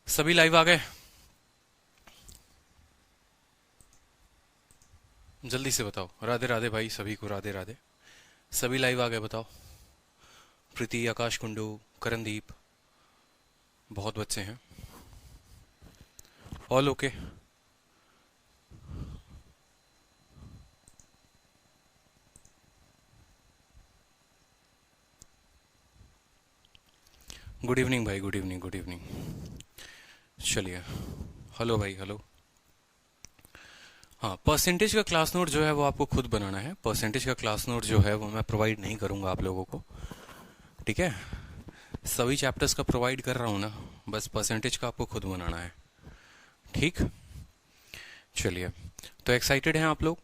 सभी लाइव आ गए? जल्दी से बताओ। राधे राधे भाई, सभी को राधे राधे। सभी लाइव आ गए बताओ। प्रीति, आकाश, कुंडू, करणदीप, बहुत बच्चे हैं। All okay? गुड इवनिंग भाई, गुड इवनिंग, गुड इवनिंग। चलिए। हेलो भाई, हेलो। हाँ, परसेंटेज का क्लास नोट जो है वो आपको खुद बनाना है। परसेंटेज का क्लास नोट जो है वो मैं प्रोवाइड नहीं करूंगा आप लोगों को, ठीक है? सभी चैप्टर्स का प्रोवाइड कर रहा हूँ ना, बस परसेंटेज का आपको खुद बनाना है, ठीक? चलिए। तो एक्साइटेड हैं आप लोग?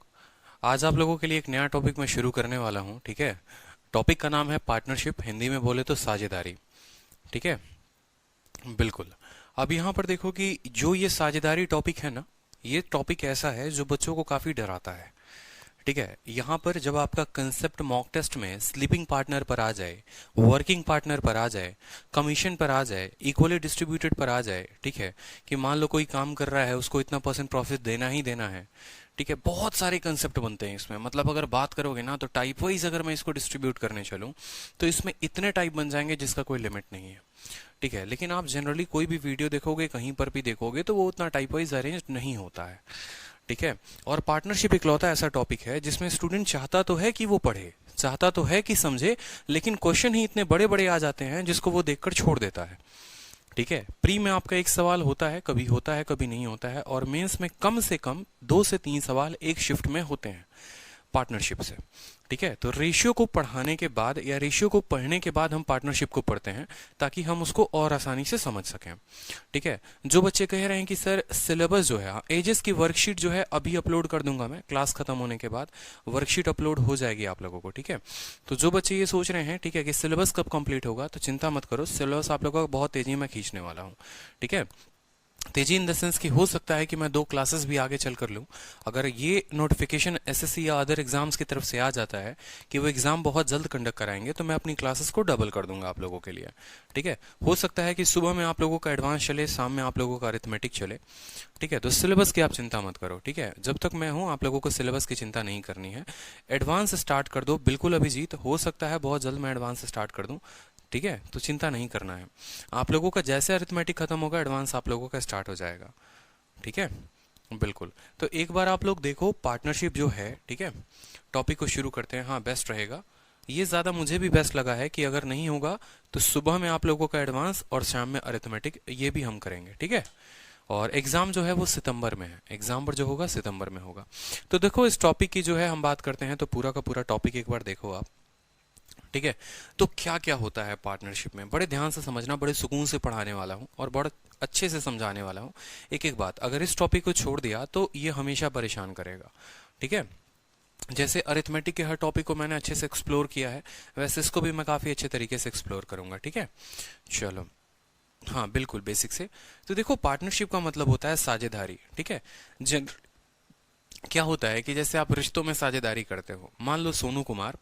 आज आप लोगों के लिए एक नया टॉपिक मैं शुरू करने वाला हूँ, ठीक है? टॉपिक का नाम है पार्टनरशिप, हिंदी में बोले तो साझेदारी, ठीक है? बिल्कुल। अब यहाँ पर देखो कि जो ये साझेदारी टॉपिक है ना, ये टॉपिक ऐसा है जो बच्चों को काफी डराता है, ठीक है? यहाँ पर जब आपका कंसेप्ट मॉक टेस्ट में स्लीपिंग पार्टनर पर आ जाए, वर्किंग पार्टनर पर आ जाए, कमीशन पर आ जाए, इक्वली डिस्ट्रीब्यूटेड पर आ जाए, ठीक है? कि मान लो कोई काम कर रहा है, उसको इतना परसेंट प्रॉफिट देना ही देना है, ठीक है? बहुत सारे कंसेप्ट बनते हैं इसमें। मतलब अगर बात करोगे ना तो टाइप वाइज अगर मैं इसको डिस्ट्रीब्यूट करने चलूँ तो इसमें इतने टाइप बन जाएंगे जिसका कोई लिमिट नहीं है, ठीक है? लेकिन आप जनरली कोई भी वीडियो देखोगे, कहीं पर भी देखोगे, तो वो उतना टाइप वाइज अरेंज नहीं होता है, ठीक है? और पार्टनरशिप इकलौता ऐसा टॉपिक है जिसमें स्टूडेंट चाहता तो है कि वो पढ़े, चाहता तो है कि समझे, लेकिन क्वेश्चन ही इतने बड़े बड़े आ जाते हैं जिसको वो देखकर छोड़ देता है, ठीक है? प्री में आपका एक सवाल होता है कभी नहीं होता है, और मेंस में कम से कम 2 से 3 सवाल एक शिफ्ट में होते हैं पार्टनरशिप से, ठीक है? तो रेशियो को पढ़ाने के बाद या रेशियो को पढ़ने के बाद हम पार्टनरशिप को पढ़ते हैं ताकि हम उसको और आसानी से समझ सकें, ठीक है? जो बच्चे कह रहे हैं कि सर सिलेबस जो है, एजेस की वर्कशीट जो है अभी अपलोड कर दूंगा मैं, क्लास खत्म होने के बाद वर्कशीट अपलोड हो जाएगी आप लोगों को, ठीक है? तो जो बच्चे ये सोच रहे हैं, ठीक है, कि सिलेबस कब कंप्लीट होगा, तो चिंता मत करो, सिलेबस आप लोगों का बहुत तेजी में खींचने वाला हूँ, ठीक है? तेजी इन द सेंस कि हो सकता है कि मैं 2 क्लासेस भी आगे चल कर लूँ। अगर ये नोटिफिकेशन एसएससी या अदर एग्जाम्स की तरफ से आ जाता है कि वो एग्जाम बहुत जल्द कंडक्ट कराएंगे, तो मैं अपनी क्लासेस को डबल कर दूंगा आप लोगों के लिए, ठीक है? हो सकता है कि सुबह में आप लोगों का एडवांस चले, शाम में आप लोगों का अरिथमेटिक चले, ठीक है? तो सिलेबस की आप चिंता मत करो, ठीक है? जब तक मैं हूं आप लोगों को सिलेबस की चिंता नहीं करनी है। एडवांस स्टार्ट कर दो बिल्कुल अभिजीत, हो सकता है बहुत जल्द मैं एडवांस स्टार्ट कर दूं, ठीक है? तो चिंता नहीं करना है। आप लोगों का जैसे अरिथमेटिक खत्म होगा, एडवांस आप लोगों का स्टार्ट हो जाएगा, ठीक है? बिल्कुल। तो एक बार आप लोग देखो पार्टनरशिप जो है, ठीक है? टॉपिक को शुरू करते हैं। हाँ, बेस्ट रहेगा ये, ज्यादा मुझे भी बेस्ट लगा है कि अगर नहीं होगा तो सुबह में आप लोगों का एडवांस और शाम में अरिथमेटिक, ये भी हम करेंगे, ठीक है? और एग्जाम जो है वो सितंबर में है, एग्जाम पर जो होगा सितंबर में होगा। तो देखो इस टॉपिक की जो है हम बात करते हैं, तो पूरा का पूरा टॉपिक एक बार देखो आप, ठीक है? तो क्या क्या होता है पार्टनरशिप में, बड़े ध्यान से समझना, बड़े सुकून से पढ़ाने वाला हूँ और बड़े अच्छे से समझाने वाला हूँ। एक एक बात, अगर इस टॉपिक को छोड़ दिया तो ये हमेशा परेशान करेगा, ठीक है? जैसे अरिथमेटिक के हर टॉपिक को मैंने अच्छे से एक्सप्लोर किया है, वैसे इसको भी मैं काफी अच्छे तरीके से एक्सप्लोर करूंगा, ठीक है? चलो। हाँ बिल्कुल, बेसिक से। तो देखो पार्टनरशिप का मतलब होता है साझेदारी, ठीक है? जन क्या होता है कि जैसे आप रिश्तों में साझेदारी करते हो, मान लो सोनू कुमार,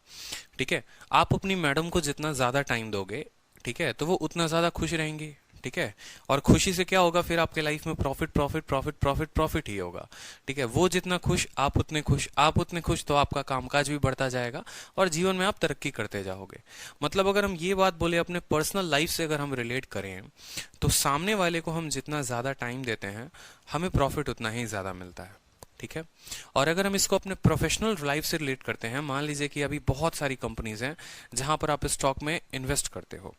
ठीक है? आप अपनी मैडम को जितना ज्यादा टाइम दोगे, ठीक है, तो वो उतना ज्यादा खुश रहेंगे, ठीक है? और खुशी से क्या होगा, फिर आपके लाइफ में profit profit profit profit profit ही होगा, ठीक है? वो जितना खुश, आप उतने खुश, आप उतने खुश, तो आपका कामकाज भी बढ़ता जाएगा और जीवन में आप तरक्की करते जाओगे। मतलब अगर हम ये बात बोले अपने पर्सनल लाइफ से, अगर हम रिलेट करें, तो सामने वाले को हम जितना ज्यादा टाइम देते हैं, हमें प्रॉफिट उतना ही ज्यादा मिलता है, ठीक है? और अगर हम इसको अपने प्रोफेशनल लाइफ से रिलेट करते हैं, मान लीजिए कि अभी बहुत सारी कंपनीज हैं जहां पर आप स्टॉक में इन्वेस्ट करते हो,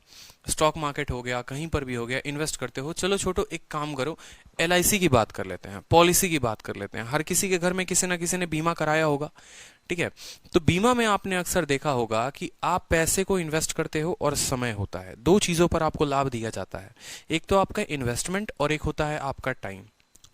स्टॉक मार्केट हो गया, कहीं पर भी हो गया, इन्वेस्ट करते हो। चलो छोटो, एक काम करो, एलआईसी की बात कर लेते हैं, पॉलिसी की बात कर लेते हैं। हर किसी के घर में किसी ना किसी ने बीमा कराया होगा, ठीक है? तो बीमा में आपने अक्सर देखा होगा कि आप पैसे को इन्वेस्ट करते हो और समय होता है, दो चीजों पर आपको लाभ दिया जाता है। एक तो आपका इन्वेस्टमेंट और एक होता है आपका टाइम,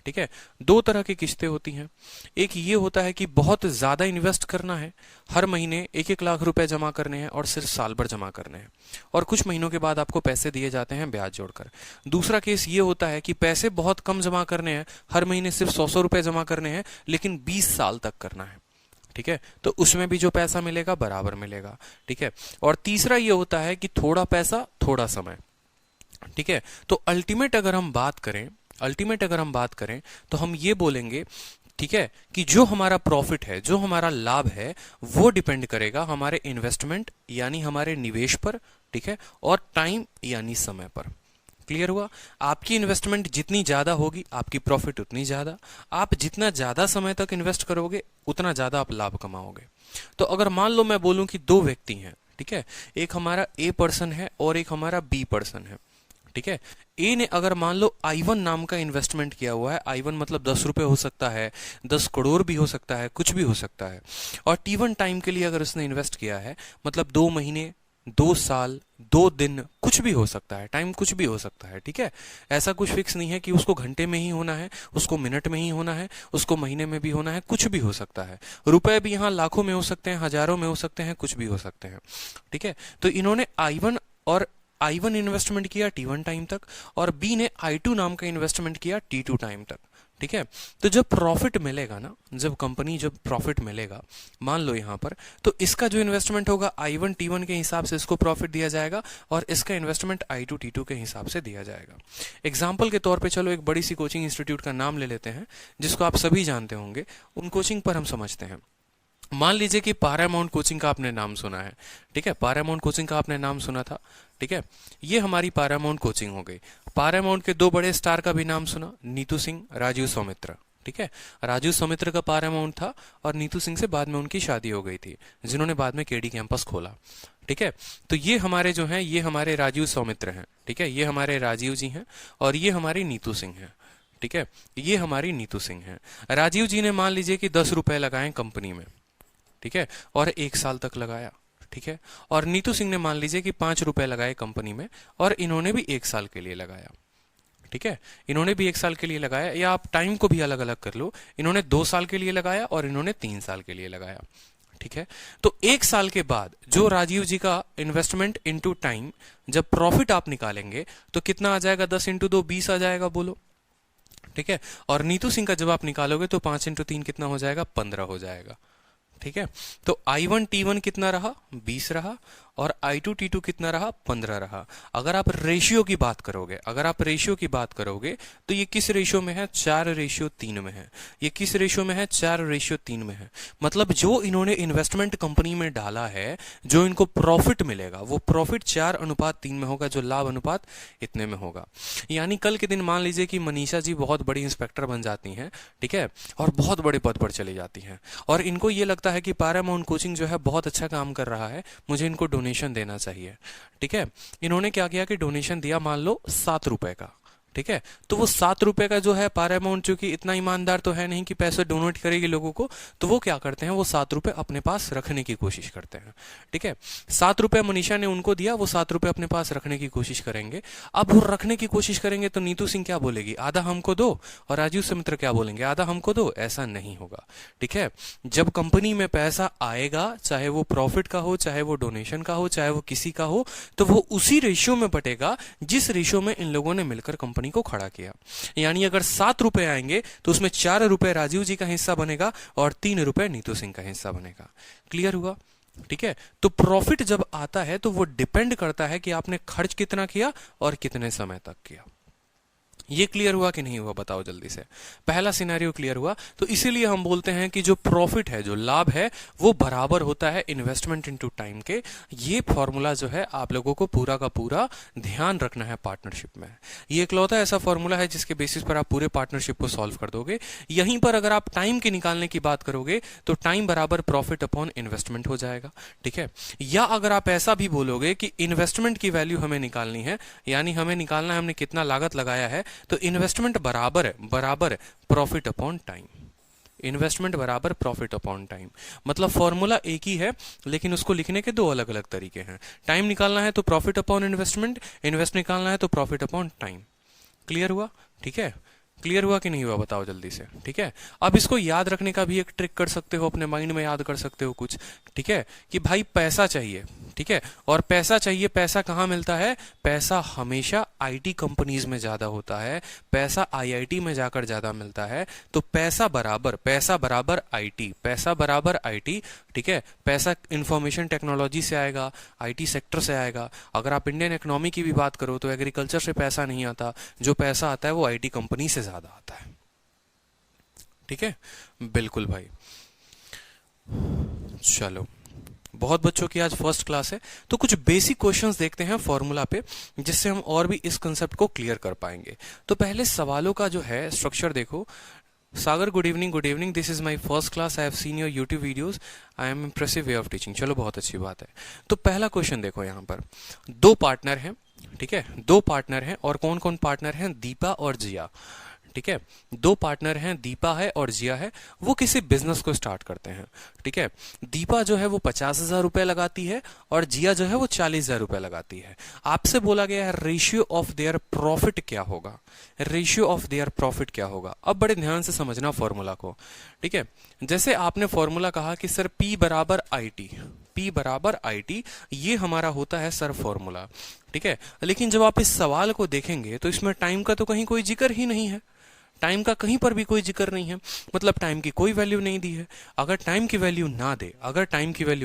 ठीक है? दो तरह की किस्तें होती हैं। एक ये होता है कि बहुत ज्यादा इन्वेस्ट करना है, हर महीने 1-1 लाख रुपए जमा करने हैं और सिर्फ साल भर जमा करने हैं, और कुछ महीनों के बाद आपको पैसे दिए जाते हैं ब्याज जोड़कर। दूसरा केस ये होता है कि पैसे बहुत कम जमा करने हैं, हर महीने सिर्फ 100-100 रुपए जमा करने हैं, लेकिन 20 साल तक करना है, ठीक है? तो उसमें भी जो पैसा मिलेगा बराबर मिलेगा, ठीक है? और तीसरा ये होता है कि थोड़ा पैसा थोड़ा समय, ठीक है। तो अल्टीमेट अगर हम बात करें, तो हम ये बोलेंगे, ठीक है, कि जो हमारा प्रॉफिट है, जो हमारा लाभ है, वो डिपेंड करेगा हमारे इन्वेस्टमेंट यानी हमारे निवेश पर, ठीक है, और टाइम यानी समय पर। क्लियर हुआ? आपकी इन्वेस्टमेंट जितनी ज्यादा होगी आपकी प्रॉफिट उतनी ज्यादा। आप जितना ज्यादा समय तक इन्वेस्ट करोगे उतना ज्यादा आप लाभ कमाओगे। तो अगर मान लो मैं बोलूं कि दो व्यक्ति हैं, ठीक है, एक हमारा ए पर्सन है और एक हमारा बी पर्सन है, ठीक है। ए ने अगर मान लो I1 नाम का इन्वेस्टमेंट किया हुआ है, I1 मतलब 10 रुपए हो सकता है, 10 करोड़ भी हो सकता है, कुछ भी हो सकता है, और T1 टाइम के लिए अगर उसने इन्वेस्ट किया है, मतलब 2 महीने, 2 साल, 2 दिन, कुछ भी हो सकता है, टाइम कुछ भी हो सकता है, ठीक है। ऐसा कुछ फिक्स नहीं है कि उसको घंटे में ही होना है, उसको मिनट में ही होना है, उसको महीने में भी होना है, कुछ भी हो सकता है। रुपए भी यहाँ लाखों में हो सकते हैं, हजारों में हो सकते हैं, कुछ भी हो सकते हैं, ठीक है। तो इन्होंने I1 इन्वेस्टमेंट किया T1 टाइम तक, और बी ने I2 नाम का इन्वेस्टमेंट किया T2 टाइम तक, ठीक है। तो जब प्रॉफिट मिलेगा ना, जब प्रॉफिट मिलेगा, मान लो यहां पर, तो इसका जो इन्वेस्टमेंट होगा I1 T1 के हिसाब से इसको प्रॉफिट दिया जाएगा, और इसका इन्वेस्टमेंट I2 T2 के हिसाब से दिया जाएगा। एग्जाम्पल के तौर पे चलो एक बड़ी सी कोचिंग इंस्टीट्यूट का नाम ले लेते हैं, जिसको आप सभी जानते होंगे, उन कोचिंग पर हम समझते हैं। मान लीजिए कि पारामाउंट कोचिंग का आपने नाम सुना है, ठीक है, पारामाउंट कोचिंग का आपने नाम सुना था, ठीक है। ये हमारी पारामाउंट कोचिंग हो गई। पारामाउंट के 2 बड़े स्टार का भी नाम सुना, नीतू सिंह, राजीव सौमित्र, ठीक है। राजीव सौमित्र का पारामाउंट था, और नीतू सिंह से बाद में उनकी शादी हो गई थी, जिन्होंने बाद में केडी कैंपस खोला, ठीक है। तो ये हमारे जो हैं, ये हमारे राजीव सौमित्र हैं, ठीक है, ये हमारे राजीव जी हैं, और ये हमारी नीतू सिंह हैं, ठीक है, ये हमारी नीतू सिंह हैं। राजीव जी ने मान लीजिए कि 10 रुपए लगाए कंपनी में, ठीक है, और 1 साल तक लगाया, ठीक है। और नीतू सिंह ने मान लीजिए कि 5 रुपए लगाए कंपनी में, और इन्होंने भी 1 साल के लिए लगाया, ठीक है, इन्होंने भी 1 साल के लिए लगाया, या आप टाइम को भी अलग अलग कर लो, इन्होंने 2 साल के लिए लगाया और इन्होंने 3 साल के लिए लगाया, ठीक है। तो 1 साल के बाद जो राजीव जी का इन्वेस्टमेंट इंटू टाइम, जब प्रॉफिट आप निकालेंगे तो कितना आ जाएगा? 10 इंटू 2 20 आ जाएगा, बोलो, ठीक है। और नीतू सिंह का जब आप निकालोगे तो 5 इंटू 3 कितना हो जाएगा? 15 हो जाएगा, ठीक है। तो I1 T1 कितना रहा? 20 रहा, और I2 T2 कितना रहा? 15 रहा। अगर आप रेशियो की बात करोगे, तो ये किस रेशियो में है? 4:3 में है। ये किस रेशियो में है? 4:3 में है। मतलब जो इन्होंने इन्वेस्टमेंट कंपनी में डाला है, जो इनको प्रॉफिट मिलेगा, वो प्रॉफिट 4:3 में होगा, जो लाभ अनुपात इतने में होगा। यानी कल के दिन मान लीजिए कि मनीषा जी बहुत बड़ी इंस्पेक्टर बन जाती हैं, ठीक है, और बहुत बड़े पद पर चली जाती हैं, और इनको ये लगता है कि पारामाउंट कोचिंग जो है बहुत अच्छा काम कर रहा है, मुझे इनको डोनेशन देना चाहिए, ठीक है। इन्होंने क्या किया कि डोनेशन दिया, मान लो 7 रुपए का, ठीक है। तो वो 7 रुपए का जो है पारामाउंट, चूंकि इतना ईमानदार तो है नहीं कि पैसे डोनेट करेगी लोगों को, तो वो क्या करते हैं? वो 7 रुपए अपने पास रखने की कोशिश करते हैं, ठीक है। 7 रुपए मनीषा ने उनको दिया, वो 7 रुपए अपने पास रखने की कोशिश करेंगे। अब वो रखने की कोशिश करेंगे तो नीतू सिंह क्या बोलेगी? आधा हमको दो। और राजीव समित्र क्या बोलेंगे? आधा हमको दो। ऐसा नहीं होगा, ठीक है। जब कंपनी में पैसा आएगा, चाहे वो प्रॉफिट का हो, चाहे वो डोनेशन का हो, चाहे वो किसी का हो, तो वो उसी रेशियो में बटेगा जिस रेशियो में इन लोगों ने मिलकर कंपनी को खड़ा किया। यानी अगर 7 रुपए आएंगे तो उसमें 4 रुपए राजीव जी का हिस्सा बनेगा और 3 रुपए नीतू सिंह का हिस्सा बनेगा। क्लियर हुआ? ठीक है। तो प्रॉफिट जब आता है तो वो डिपेंड करता है कि आपने खर्च कितना किया और कितने समय तक किया। ये क्लियर हुआ कि नहीं हुआ? बताओ जल्दी से। पहला सिनेरियो क्लियर हुआ। तो इसीलिए हम बोलते हैं कि जो प्रॉफिट है, जो लाभ है, वो बराबर होता है इन्वेस्टमेंट इनटू टाइम के। ये फॉर्मूला जो है आप लोगों को पूरा का पूरा ध्यान रखना है पार्टनरशिप में। ये इकलौता ऐसा फॉर्मूला है जिसके बेसिस पर आप पूरे पार्टनरशिप को सॉल्व कर दोगे। यहीं पर अगर आप टाइम के निकालने की बात करोगे तो टाइम बराबर प्रॉफिट अपॉन इन्वेस्टमेंट हो जाएगा, ठीक है। या अगर आप ऐसा भी बोलोगे कि इन्वेस्टमेंट की वैल्यू हमें निकालनी है, यानी हमें निकालना है हमने कितना लागत लगाया है, तो इन्वेस्टमेंट बराबर प्रॉफिट अपॉन टाइम। इन्वेस्टमेंट बराबर प्रॉफिट अपॉन टाइम, मतलब फॉर्मूला एक ही है लेकिन उसको लिखने के 2 अलग अलग तरीके हैं। टाइम निकालना है तो प्रॉफिट अपॉन इन्वेस्टमेंट, इन्वेस्ट निकालना है तो प्रॉफिट अपॉन टाइम। क्लियर हुआ? ठीक है। क्लियर हुआ कि नहीं हुआ, बताओ जल्दी से। ठीक है, अब इसको याद रखने का भी एक ट्रिक कर सकते हो, अपने माइंड में याद कर सकते हो कुछ। ठीक है, कि भाई पैसा चाहिए, ठीक है, और पैसा चाहिए, पैसा कहाँ मिलता है? पैसा हमेशा आईटी कंपनीज में ज्यादा होता है, पैसा आईआईटी में जाकर ज्यादा मिलता है। तो पैसा बराबर आईटी, पैसा बराबर आईटी। ठीक है, पैसा इंफॉर्मेशन टेक्नोलॉजी से आएगा, आईटी सेक्टर से आएगा। अगर आप इंडियन इकोनॉमी की भी बात करो तो एग्रीकल्चर से पैसा नहीं आता, जो पैसा आता है वो आईटी कंपनी से ज्यादा आता है। ठीक है, बिल्कुल भाई। चलो, बहुत बच्चों की आज फर्स्ट क्लास है, तो कुछ बेसिक क्वेश्चंस देखते हैं फॉर्मूला पे, जिससे हम और भी इस कंसेप्ट को क्लियर कर पाएंगे। तो पहले सवालों का जो है स्ट्रक्चर देखो। Sagar, good evening, this is my first class, I have seen your YouTube videos, I am impressive way of teaching. चलो, बहुत अच्छी बात है। तो पहला क्वेश्चन देखो, यहाँ पर दो पार्टनर हैं। ठीक है, दो पार्टनर हैं, और कौन कौन पार्टनर हैं? दीपा और जिया। ठीक है, दो पार्टनर हैं, दीपा है और जिया है। वो किसी बिजनेस को स्टार्ट करते हैं। ठीक है, दीपा जो है वो 50,000 रुपए लगाती है, और जिया जो है वो 40,000 रुपए लगाती है। आपसे बोला गया है रेशियो ऑफ देयर प्रॉफिट क्या होगा, रेशियो ऑफ देयर प्रॉफिट क्या होगा। अब बड़े ध्यान से समझना फॉर्मूला को। ठीक है, जैसे आपने फॉर्मूला कहा कि सर P बराबर IT, P बराबर IT, ये हमारा होता है सर फॉर्मूला। ठीक है, लेकिन जब आप इस सवाल को देखेंगे तो इसमें टाइम का तो कहीं कोई जिक्र ही नहीं है, टाइम का कहीं पर भी कोई जिक्र नहीं है, मतलब टाइम की कोई वैल्यू नहीं दी है। अगर टाइम की वैल्यू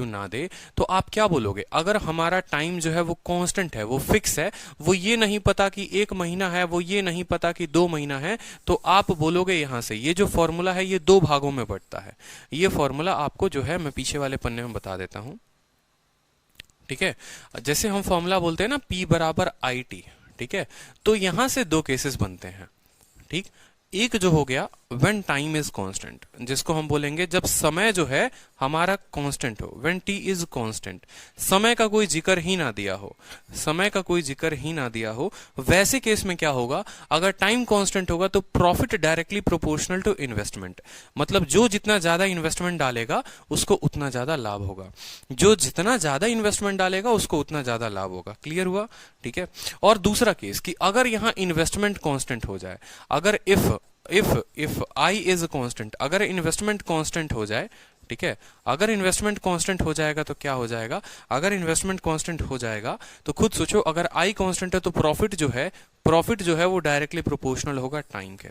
ना दे, तो आप क्या बोलोगे? अगर हमारा टाइम जो है वो कांस्टेंट है, वो फिक्स है, वो ये नहीं पता कि 1 महीना है, वो ये नहीं पता कि 2 महीना है, तो आप बोलोगे यहां से ये जो फॉर्मूला है ये 2 भागों में बंटता है। ये फॉर्मूला आपको जो है मैं पीछे वाले पन्ने में बता देता हूं। ठीक है, जैसे हम फॉर्मूला बोलते हैं ना P बराबर IT। ठीक है, तो यहां से 2 केसेस बनते हैं। ठीक, एक जो हो गया when टाइम इज कांस्टेंट, जिसको हम बोलेंगे जब समय जो है हमारा कांस्टेंट हो, when t इज कांस्टेंट, समय का कोई जिक्र ही ना दिया हो, समय का कोई जिक्र ही ना दिया हो। वैसे केस में क्या होगा? अगर टाइम कांस्टेंट होगा तो profit directly proportional to investment, मतलब जो जितना ज्यादा इन्वेस्टमेंट डालेगा उसको उतना ज्यादा लाभ होगा, जो जितना ज्यादा इन्वेस्टमेंट डालेगा उसको उतना ज्यादा लाभ होगा। क्लियर हुआ? ठीक है, और दूसरा केस कि अगर यहां इन्वेस्टमेंट कांस्टेंट हो जाए, अगर इफ आई इज कांस्टेंट, अगर इन्वेस्टमेंट कांस्टेंट हो जाए, ठीक है, अगर इन्वेस्टमेंट कांस्टेंट हो जाएगा तो क्या हो जाएगा? अगर इन्वेस्टमेंट कांस्टेंट हो जाएगा तो खुद सोचो, अगर आई कांस्टेंट है तो प्रॉफिट जो है वो डायरेक्टली प्रोपोर्शनल होगा टाइम के।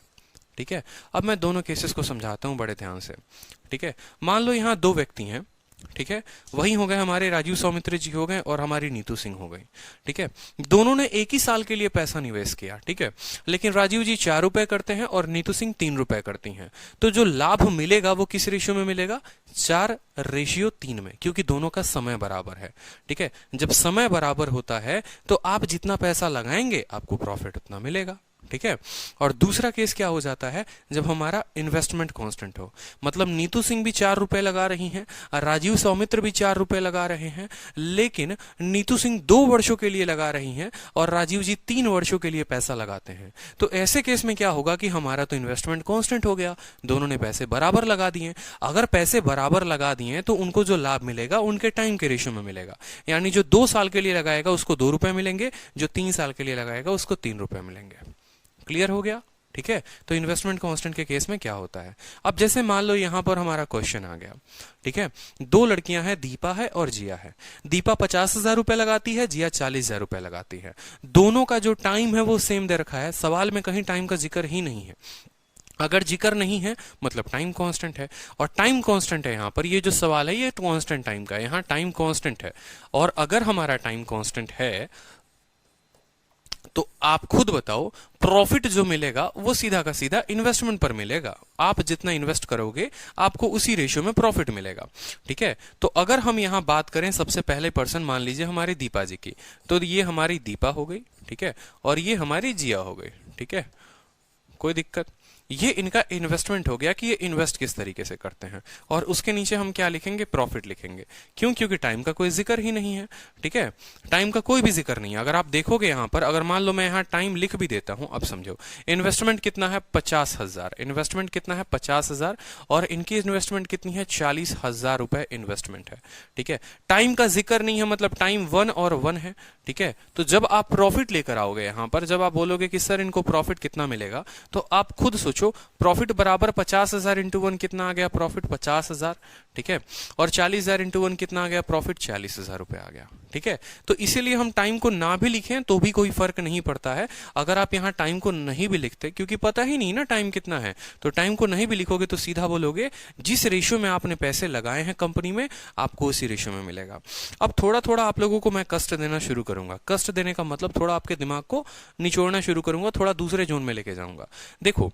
ठीक है, अब मैं दोनों केसेस को समझाता हूं बड़े ध्यान से। ठीक है, मान लो यहां 2 व्यक्ति हैं। ठीक है, वही हो गए हमारे राजीव सौमित्र जी हो गए और हमारी नीतू सिंह हो गई। ठीक है, दोनों ने एक ही साल के लिए पैसा निवेश किया। ठीक है, लेकिन राजीव जी 4 रुपए करते हैं और नीतू सिंह 3 रुपए करती हैं। तो जो लाभ मिलेगा वो किस रेशियो में मिलेगा? 4:3 में, क्योंकि दोनों का समय बराबर है। ठीक है, जब समय बराबर होता है तो आप जितना पैसा लगाएंगे आपको प्रॉफिट उतना मिलेगा। ठीक है, और दूसरा केस क्या हो जाता है? जब हमारा इन्वेस्टमेंट कांस्टेंट हो, मतलब नीतू सिंह भी 4 रुपए लगा रही हैं, राजीव सौमित्र भी 4 रुपए लगा रहे हैं, लेकिन नीतू सिंह 2 वर्षों के लिए लगा रही हैं और राजीव जी 3 वर्षों के लिए पैसा लगाते हैं। तो ऐसे केस में क्या होगा कि हमारा तो इन्वेस्टमेंट कांस्टेंट हो गया, दोनों ने पैसे बराबर लगा दिए। अगर पैसे बराबर लगा दिए तो उनको जो लाभ मिलेगा उनके टाइम के रेशियो में मिलेगा, यानी जो 2 साल के लिए लगाएगा उसको 2 रुपए मिलेंगे, जो 3 साल के लिए लगाएगा उसको 3 रुपए मिलेंगे। क्लियर हो गया? ठीक है, तो इन्वेस्टमेंट कांस्टेंट के केस में क्या होता है? अब जैसे मान लो यहां पर हमारा क्वेश्चन आ गया। ठीक है, 2 लड़कियां हैं, दीपा है और जिया है। दीपा 50,000 रुपए लगाती है, जिया 40,000 रुपए लगाती है। दोनों का जो टाइम है वो सेम दे रखा है, सवाल में कहीं टाइम का जिक्र ही नहीं है। अगर जिक्र नहीं है मतलब टाइम कांस्टेंट है, और टाइम कांस्टेंट है यहां पर, ये जो सवाल है ये कांस्टेंट टाइम का है, यहां टाइम कांस्टेंट है। और अगर हमारा टाइम कांस्टेंट है तो आप खुद बताओ, प्रॉफिट जो मिलेगा वो सीधा का सीधा इन्वेस्टमेंट पर मिलेगा। आप जितना इन्वेस्ट करोगे आपको उसी रेशियो में प्रॉफिट मिलेगा। ठीक है, तो अगर हम यहां बात करें सबसे पहले पर्सन मान लीजिए हमारी दीपा जी की, तो ये हमारी दीपा हो गई। ठीक है, और ये हमारी जिया हो गई। ठीक है, कोई दिक्कत? ये इनका इन्वेस्टमेंट हो गया कि ये इन्वेस्ट किस तरीके से करते हैं। और उसके नीचे हम क्या लिखेंगे, प्रॉफिट लिखेंगे। क्यों? क्योंकि टाइम का कोई जिक्र ही नहीं है, ठीक है, टाइम का कोई भी जिक्र नहीं है। अगर आप देखोगे यहां पर, अगर मान लो मैं यहां टाइम लिख भी देता हूं, अब समझो इन्वेस्टमेंट कितना है 50,000, इन्वेस्टमेंट कितना है 50,000, और इनकी इन्वेस्टमेंट कितनी है 40,000 रुपए इन्वेस्टमेंट है, ठीक है। टाइम का जिक्र नहीं है, मतलब टाइम 1 और 1 है, ठीक है। तो जब आप प्रॉफिट लेकर आओगे यहां पर, जब आप बोलोगे कि सर इनको प्रॉफिट कितना मिलेगा, तो आप खुद सोचो, प्रॉफिट बराबर 50,000 इंटू 1 कितना आ गया, प्रॉफिट 50,000, ठीक है, और 40,000 इंटू 1 कितना आ गया, प्रॉफिट 40,000 रुपए आ गया, ठीक है। तो इसीलिए हम टाइम को ना भी लिखें तो भी कोई फर्क नहीं पड़ता है। अगर आप यहां टाइम को नहीं भी लिखते, क्योंकि पता ही नहीं ना टाइम कितना है, तो टाइम को नहीं भी लिखोगे तो सीधा बोलोगे जिस रेशियो में आपने पैसे लगाए हैं कंपनी में, आपको उसी रेशियो में मिलेगा। अब थोड़ा थोड़ा आप लोगों को मैं कष्ट देना शुरू करूंगा। कष्ट देने का मतलब थोड़ा आपके दिमाग को निचोड़ना शुरू करूंगा, थोड़ा दूसरे जोन में लेके जाऊंगा। देखो,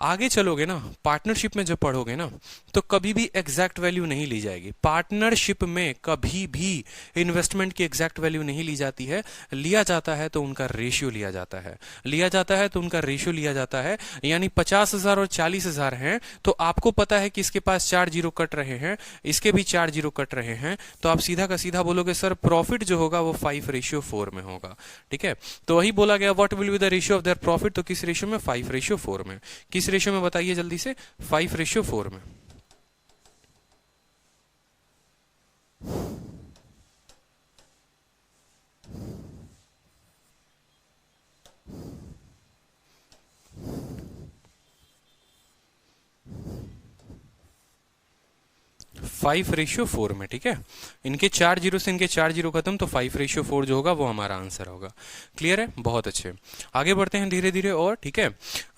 आगे चलोगे ना, पार्टनरशिप में जब पढ़ोगे ना, तो कभी भी एग्जैक्ट वैल्यू नहीं ली जाएगी। पार्टनरशिप में कभी भी इन्वेस्टमेंट की एग्जैक्ट वैल्यू नहीं ली जाती है। लिया जाता है तो उनका रेशियो लिया जाता है, लिया जाता है तो उनका रेशियो लिया जाता है। यानी 50,000 और 40,000 हैं, तो आपको पता है कि इसके पास 4 जीरो कट रहे हैं, इसके भी 4 जीरो कट रहे हैं, तो आप सीधा का सीधा बोलोगे सर प्रॉफिट जो होगा वो 5:4 में होगा, ठीक है। तो वही बोला गया, what will be the ratio of their profit, तो किस रेशियो में, 5:4 में। किस रेशियो में बताइए जल्दी से, 5:4 में। 5:4 में, ठीक है। इनके 4 जीरो से इनके 4 जीरो खत्म, तो 5:4 जो होगा वो हमारा आंसर होगा। क्लियर है? बहुत अच्छे, आगे बढ़ते हैं धीरे धीरे और, ठीक है।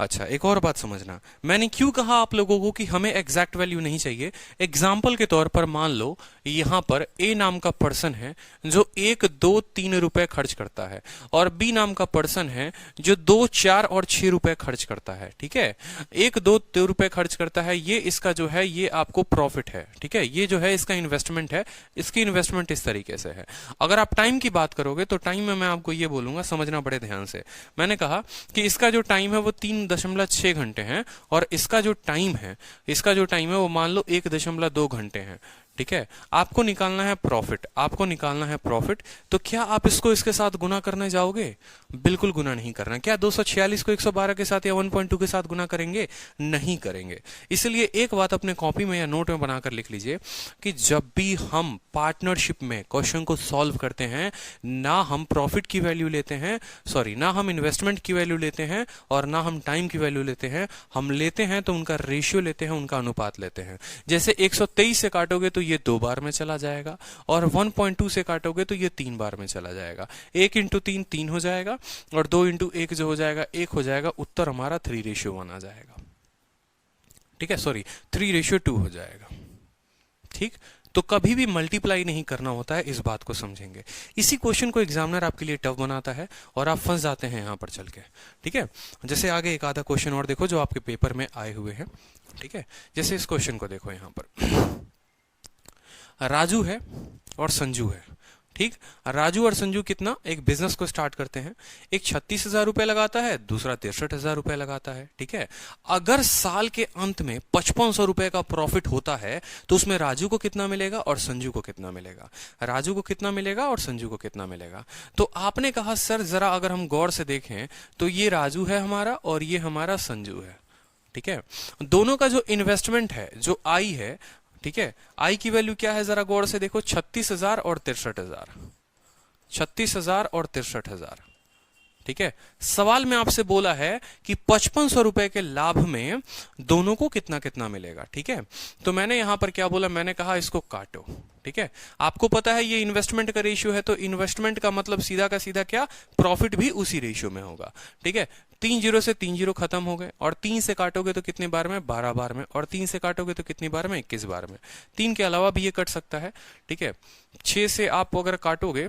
अच्छा, एक और बात समझना, मैंने क्यों कहा आप लोगों को कि हमें एग्जैक्ट वैल्यू नहीं चाहिए। एग्जाम्पल के तौर पर मान लो यहां पर ए नाम का पर्सन है जो 1, 2, 3 रुपए खर्च करता है, और बी नाम का पर्सन है जो 2, 4 और 6 रुपए खर्च करता है, ठीक है। 1, 2, 2 रुपए खर्च करता है, ये इसका जो है ये आपको प्रॉफिट है, ठीक है। ये जो है इसका इन्वेस्टमेंट है, इसकी इन्वेस्टमेंट इस तरीके से है। अगर आप टाइम की बात करोगे तो टाइम में मैं आपको ये बोलूंगा, समझना बड़े ध्यान से। मैंने कहा कि इसका जो टाइम है वो 3.6 घंटे है, और इसका जो टाइम है, इसका जो टाइम है वो मान लो 1.2 घंटे है, ठीक है। आपको निकालना है प्रॉफिट, आपको निकालना है प्रॉफिट। तो क्या आप इसको इसके साथ गुना करने जाओगे? बिल्कुल गुना नहीं करना। क्या 246 को 112 के साथ या 1.2 के साथ गुना करेंगे? नहीं करेंगे। इसलिए एक बात अपने कॉपी में या नोट में बनाकर लिख लीजिए कि जब भी हम पार्टनरशिप में क्वेश्चन को सॉल्व करते हैं, ना हम प्रॉफिट की वैल्यू लेते हैं, सॉरी, ना हम इन्वेस्टमेंट की वैल्यू लेते हैं और ना हम टाइम की वैल्यू लेते हैं। हम लेते हैं तो उनका रेशियो लेते हैं, उनका अनुपात लेते हैं। जैसे 123 से काटोगे तो ये 2 बार में चला जाएगा, और 1.2 से काटोगे तो ये 3 बार में चला जाएगा। 1 इंटू 3 3 हो जाएगा, और 2 इंटू 1 जो हो जाएगा 1 हो जाएगा। उत्तर हमारा 3:1 आ जाएगा, ठीक है, सॉरी 3:2 हो जाएगा, ठीक। तो कभी भी मल्टीप्लाई नहीं करना होता है, इस बात को समझेंगे। इसी क्वेश्चन को एग्जामिनर आपके लिए टफ बनाता है और आप फंस जाते हैं यहां पर चल के, ठीक है। जैसे आगे एक आधा क्वेश्चन और देखो जो आपके पेपर में आए हुए हैं, ठीक है। जैसे इस क्वेश्चन को देखो, यहां पर राजू है और संजू है, ठीक। राजू और संजू कितना एक बिजनेस को स्टार्ट करते हैं। एक 36,000 रुपए लगाता है, दूसरा 63,000 रुपए लगाता है, ठीक है। अगर साल के अंत में 5500 रुपए का प्रॉफिट होता है तो उसमें राजू को कितना मिलेगा और संजू को कितना मिलेगा? राजू को कितना मिलेगा और संजू को कितना मिलेगा? तो आपने कहा सर जरा अगर हम गौर से देखें तो ये राजू है हमारा और ये हमारा संजू है, ठीक है। दोनों का जो इन्वेस्टमेंट है, जो आई है, ठीक है, आई की वैल्यू क्या है जरा गौर से देखो, 36,000 और 63,000, 36,000 और 63,000, ठीक है। सवाल में आपसे बोला है कि 5500 रुपए के लाभ में दोनों को कितना कितना मिलेगा, ठीक है। तो मैंने यहां पर क्या बोला, मैंने कहा इसको काटो, ठीक है। आपको पता है ये इन्वेस्टमेंट का रेशियो है, तो इन्वेस्टमेंट का मतलब सीधा का सीधा क्या, प्रॉफिट भी उसी रेशियो में होगा, ठीक है। 3 जीरो से 3 जीरो खत्म हो गए, और 3 से काटोगे तो कितने बार में, 12 बार में, और 3 से काटोगे तो कितनी बार में, 21 बार में। 3 के अलावा भी ये कट सकता है, ठीक है। 6 से आप अगर काटोगे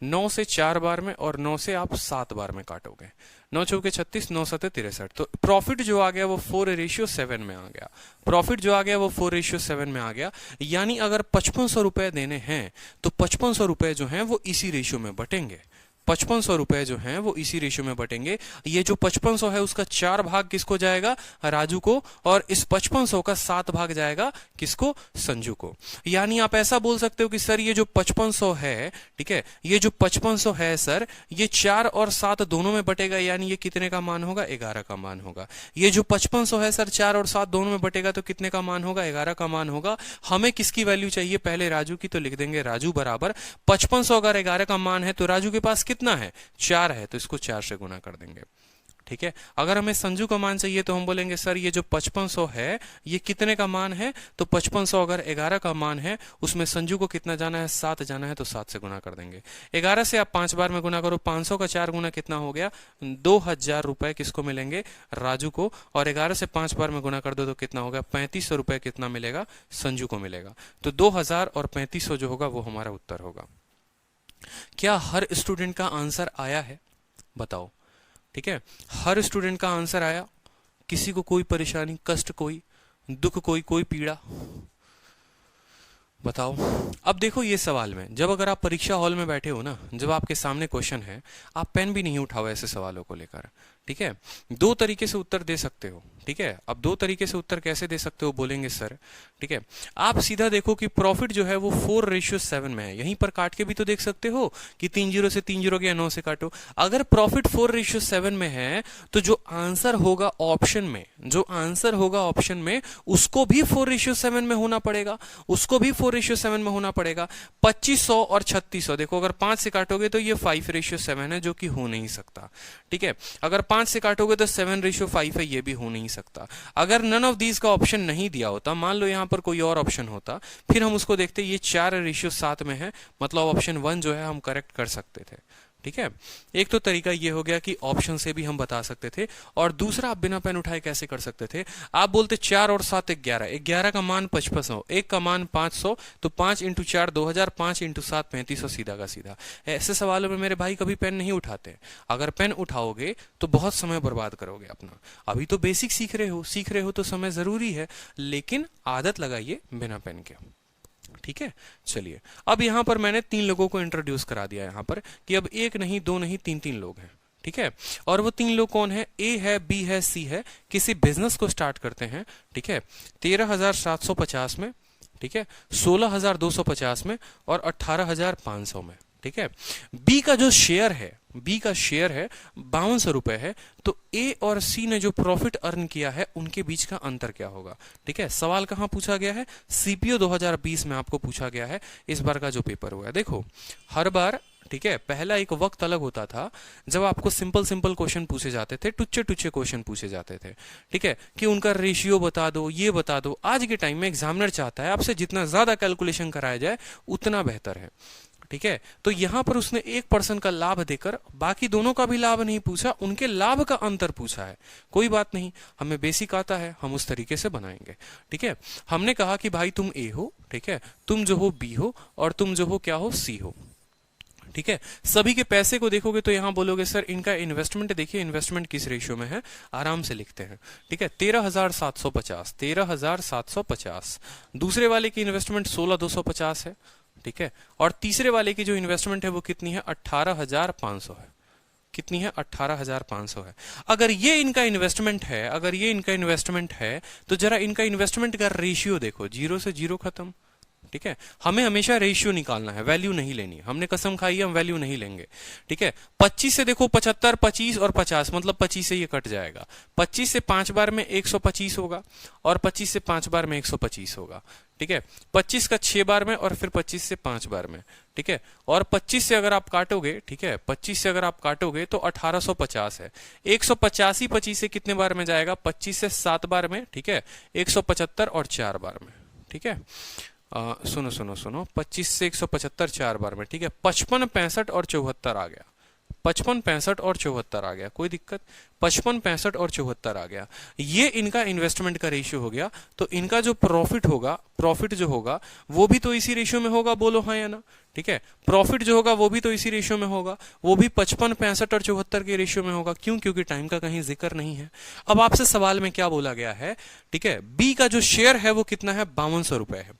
9 से 4 बार में, और 9 से आप 7 बार में काटोगे। 9 चौके 36, 9 सते 63। तो प्रॉफिट जो आ गया वो 4:7 में आ गया। प्रॉफिट जो आ गया वो 4:7 में आ गया। यानी अगर 5500 रुपए देने हैं तो 5500 रुपए जो हैं वो इसी रेशियो में बटेंगे, 5500 रुपए जो हैं वो इसी रेशियो में बटेंगे। ये जो 5500 है उसका 4 भाग किसको जाएगा, राजू को, और इस 5500 का 7 भाग जाएगा किसको, संजू को। यानी आप ऐसा बोल सकते हो कि सर ये जो 5500 है, ठीक है, ये जो 5500 है सर, ये 4 और 7 दोनों में बटेगा, यानी ये कितने का मान होगा, 11 का मान होगा। ये जो 5500 है सर 4 और 7 दोनों में बटेगा तो कितने का मान होगा, 11 का मान होगा। हमें किसकी वैल्यू चाहिए, पहले राजू की, तो लिख देंगे राजू बराबर 5500 अगर 11 का मान है तो राजू के पास कितना है, 4 है, तो इसको 4 से गुना कर देंगे। ठीक है, अगर हमें संजू का मान चाहिए तो हम बोलेंगे सर ये जो 5500 है ये कितने का मान है, तो 5500 अगर 11 का मान है उसमें संजू को कितना जाना है, 7 जाना है, तो 7 से गुना कर देंगे। 11 से आप 5 बार में गुना करो, 500 का 4 गुना कितना हो गया, 2000 रुपए किसको मिलेंगे, राजू को, और 11 से 5 बार में गुना कर दो तो कितना होगा, 3500 रुपए कितना मिलेगा, संजू को मिलेगा। तो 2000 और 3500 जो होगा वो हमारा उत्तर होगा। क्या हर स्टूडेंट का आंसर आया है, बताओ। ठीक है, हर स्टूडेंट का आंसर आया, किसी को कोई परेशानी, कष्ट, कोई दुख, कोई पीड़ा, बताओ। अब देखो ये सवाल में, जब अगर आप परीक्षा हॉल में बैठे हो ना, जब आपके सामने क्वेश्चन है, आप पेन भी नहीं उठाओ ऐसे सवालों को लेकर। ठीक है, 2 तरीके से उत्तर दे सकते हो। ठीक है, अब 2 तरीके से उत्तर कैसे दे सकते हो बोलेंगे सर। ठीक है, आप सीधा देखो कि प्रॉफिट जो है वो 4:7 में है, यहीं पर काट के भी तो देख सकते हो कि 3 0 से 3 0 गया, 9 से काटो। अगर प्रॉफिट 4:7 में है तो जो आंसर होगा ऑप्शन में, जो आंसर होगा ऑप्शन में, उसको भी 4:7 में होना पड़ेगा, उसको भी 4:7 में होना पड़ेगा। 2500 और 3600, देखो अगर 5 से काटोगे तो ये 5:7 है, जो कि हो नहीं सकता। ठीक है, अगर 5 से काटोगे तो 7:5 है, ये भी हो नहीं सकता। अगर नन ऑफ दीज का ऑप्शन नहीं दिया होता, मान लो यहां पर कोई और ऑप्शन होता, फिर हम उसको देखते, ये 4:7 में है, मतलब ऑप्शन 1 जो है हम करेक्ट कर सकते थे। ठीक है, एक तो तरीका ये हो गया कि ऑप्शन से भी हम बता सकते थे, और दूसरा आप बिना पेन उठाए कैसे कर सकते थे, आप बोलते 4 और 7 11, 11 का मान 5500, 1 का मान 500, तो 5 × 4 2000, 5 × 7 3500, सीधा का सीधा। ऐसे सवालों में मेरे भाई कभी पेन नहीं उठाते। अगर पेन उठाओगे तो बहुत समय बर्बाद करोगे अपना। अभी तो बेसिक सीख रहे हो तो समय जरूरी है, लेकिन आदत लगाइए बिना पेन के। ठीक है, चलिए अब यहां पर मैंने 3 लोगों को इंट्रोड्यूस करा दिया यहां पर कि अब 1 नहीं 2 नहीं 3 लोग हैं। ठीक है, और वो 3 लोग कौन है, ए है, बी है, सी है, किसी बिजनेस को स्टार्ट करते हैं। ठीक है, 13,750 में, ठीक है, 16,250 में और 18,500 में। ठीक है, बी का जो शेयर है, बी का शेयर है 5200 रुपए है, तो ए और सी ने जो प्रॉफिट अर्न किया है उनके बीच का अंतर क्या होगा। ठीक है, सवाल कहां पूछा गया है, सीपीओ 2020 में आपको पूछा गया है, इस बार का जो पेपर हुआ है। देखो हर बार, ठीक है, पहला एक वक्त अलग होता था जब आपको सिंपल क्वेश्चन पूछे जाते थे, टुच्चे क्वेश्चन पूछे जाते थे। ठीक है, कि उनका रेशियो बता दो, ये बता दो। आज के टाइम में एग्जामिनर चाहता है आपसे जितना ज्यादा कैलकुलेशन कराया जाए उतना बेहतर है। ठीक है, तो यहां पर उसने 1% का लाभ देकर बाकी दोनों का भी लाभ नहीं पूछा, उनके लाभ का अंतर पूछा है। कोई बात नहीं, हमें बेसिक आता है, हम उस तरीके से बनाएंगे। ठीक है, हमने कहा कि भाई तुम ए हो, ठीक है, तुम जो हो बी हो, और तुम जो हो क्या हो, सी हो। ठीक है, सभी के पैसे को देखोगे तो यहां बोलोगे सर इनका इन्वेस्टमेंट देखिए, इन्वेस्टमेंट किस रेशियो में है, आराम से लिखते हैं। ठीक है, 13,750, 13,750। दूसरे वाले की इन्वेस्टमेंट 16,250 है। ठीक है, और तीसरे वाले की जो इन्वेस्टमेंट है वो कितनी है, 18,500 है। कितनी है, 18,500 है। अगर ये इनका इन्वेस्टमेंट है, अगर ये इनका इन्वेस्टमेंट है, तो जरा इनका इन्वेस्टमेंट का रेशियो देखो, 0 से 0 खत्म। ठीक है, हमें हमेशा रेशियो निकालना है, वैल्यू नहीं लेनी। हमने कसम खाई है, हम वैल्यू नहीं लेंगे। ठीक है, 25 से देखो 75, 25 और 50, मतलब 25 से ये कट जाएगा। 25 से 5 बार में 125 होगा, और 25 से 5 बार में 125 होगा। ठीक है, 25 का 6 बार में, और फिर 25 से 5 बार में। ठीक है, और 25 से अगर आप काटोगे, ठीक है, 25 से अगर आप काटोगे तो 1850 है। 185 25 से कितने बार में जाएगा, 25 से 7 बार में। ठीक है, 175 और 4 बार में। ठीक है, सुनो 25 से 175 4 बार में। ठीक है, 55 65 और 74 आ गया, 55 65 और 74 आ गया, कोई दिक्कत, 55 65 और 74 आ गया। ये इनका इन्वेस्टमेंट का रेशियो हो गया। तो इनका जो प्रॉफिट होगा, प्रॉफिट जो होगा वो भी तो इसी रेशियो में होगा, बोलो हाँ या ना। ठीक है। प्रॉफिट जो होगा वो भी तो इसी रेशियो में होगा, वो भी 55, 65 और 74 के रेशियो में होगा। क्यों? क्योंकि टाइम का कहीं जिक्र नहीं है। अब आपसे सवाल में क्या बोला गया है, ठीक है, बी का जो शेयर है वो कितना है, 5200 रुपए है।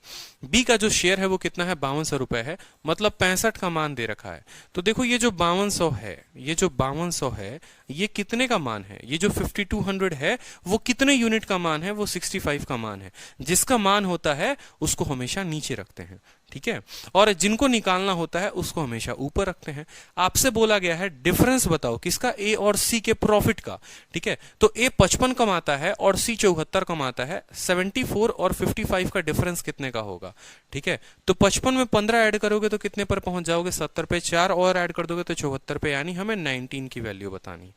बी का जो शेयर है वो कितना है, 5200 रुपए है, मतलब 65 का मान दे रखा है। तो देखो ये जो 5200 है, ये जो 5200 है, ये कितने का मान है, ये जो 5200 है वो कितने यूनिट का मान है, वो 65 का मान है। जिसका मान होता है उसको हमेशा नीचे रखते हैं, ठीक है, और जिनको निकालना होता है उसको हमेशा ऊपर रखते हैं। आपसे बोला गया है डिफरेंस बताओ किसका, ए और सी के प्रॉफिट का, ठीक है। तो ए 55 कमाता है और सी 74 कमाता है, 74 और 55 का डिफरेंस कितने का होगा, ठीक है। तो 55 में 15 ऐड करोगे तो कितने पर पहुंच जाओगे, 70 पे। 4 और ऐड कर दोगे तो 74 पे, यानी हमें 19 की वैल्यू बतानी।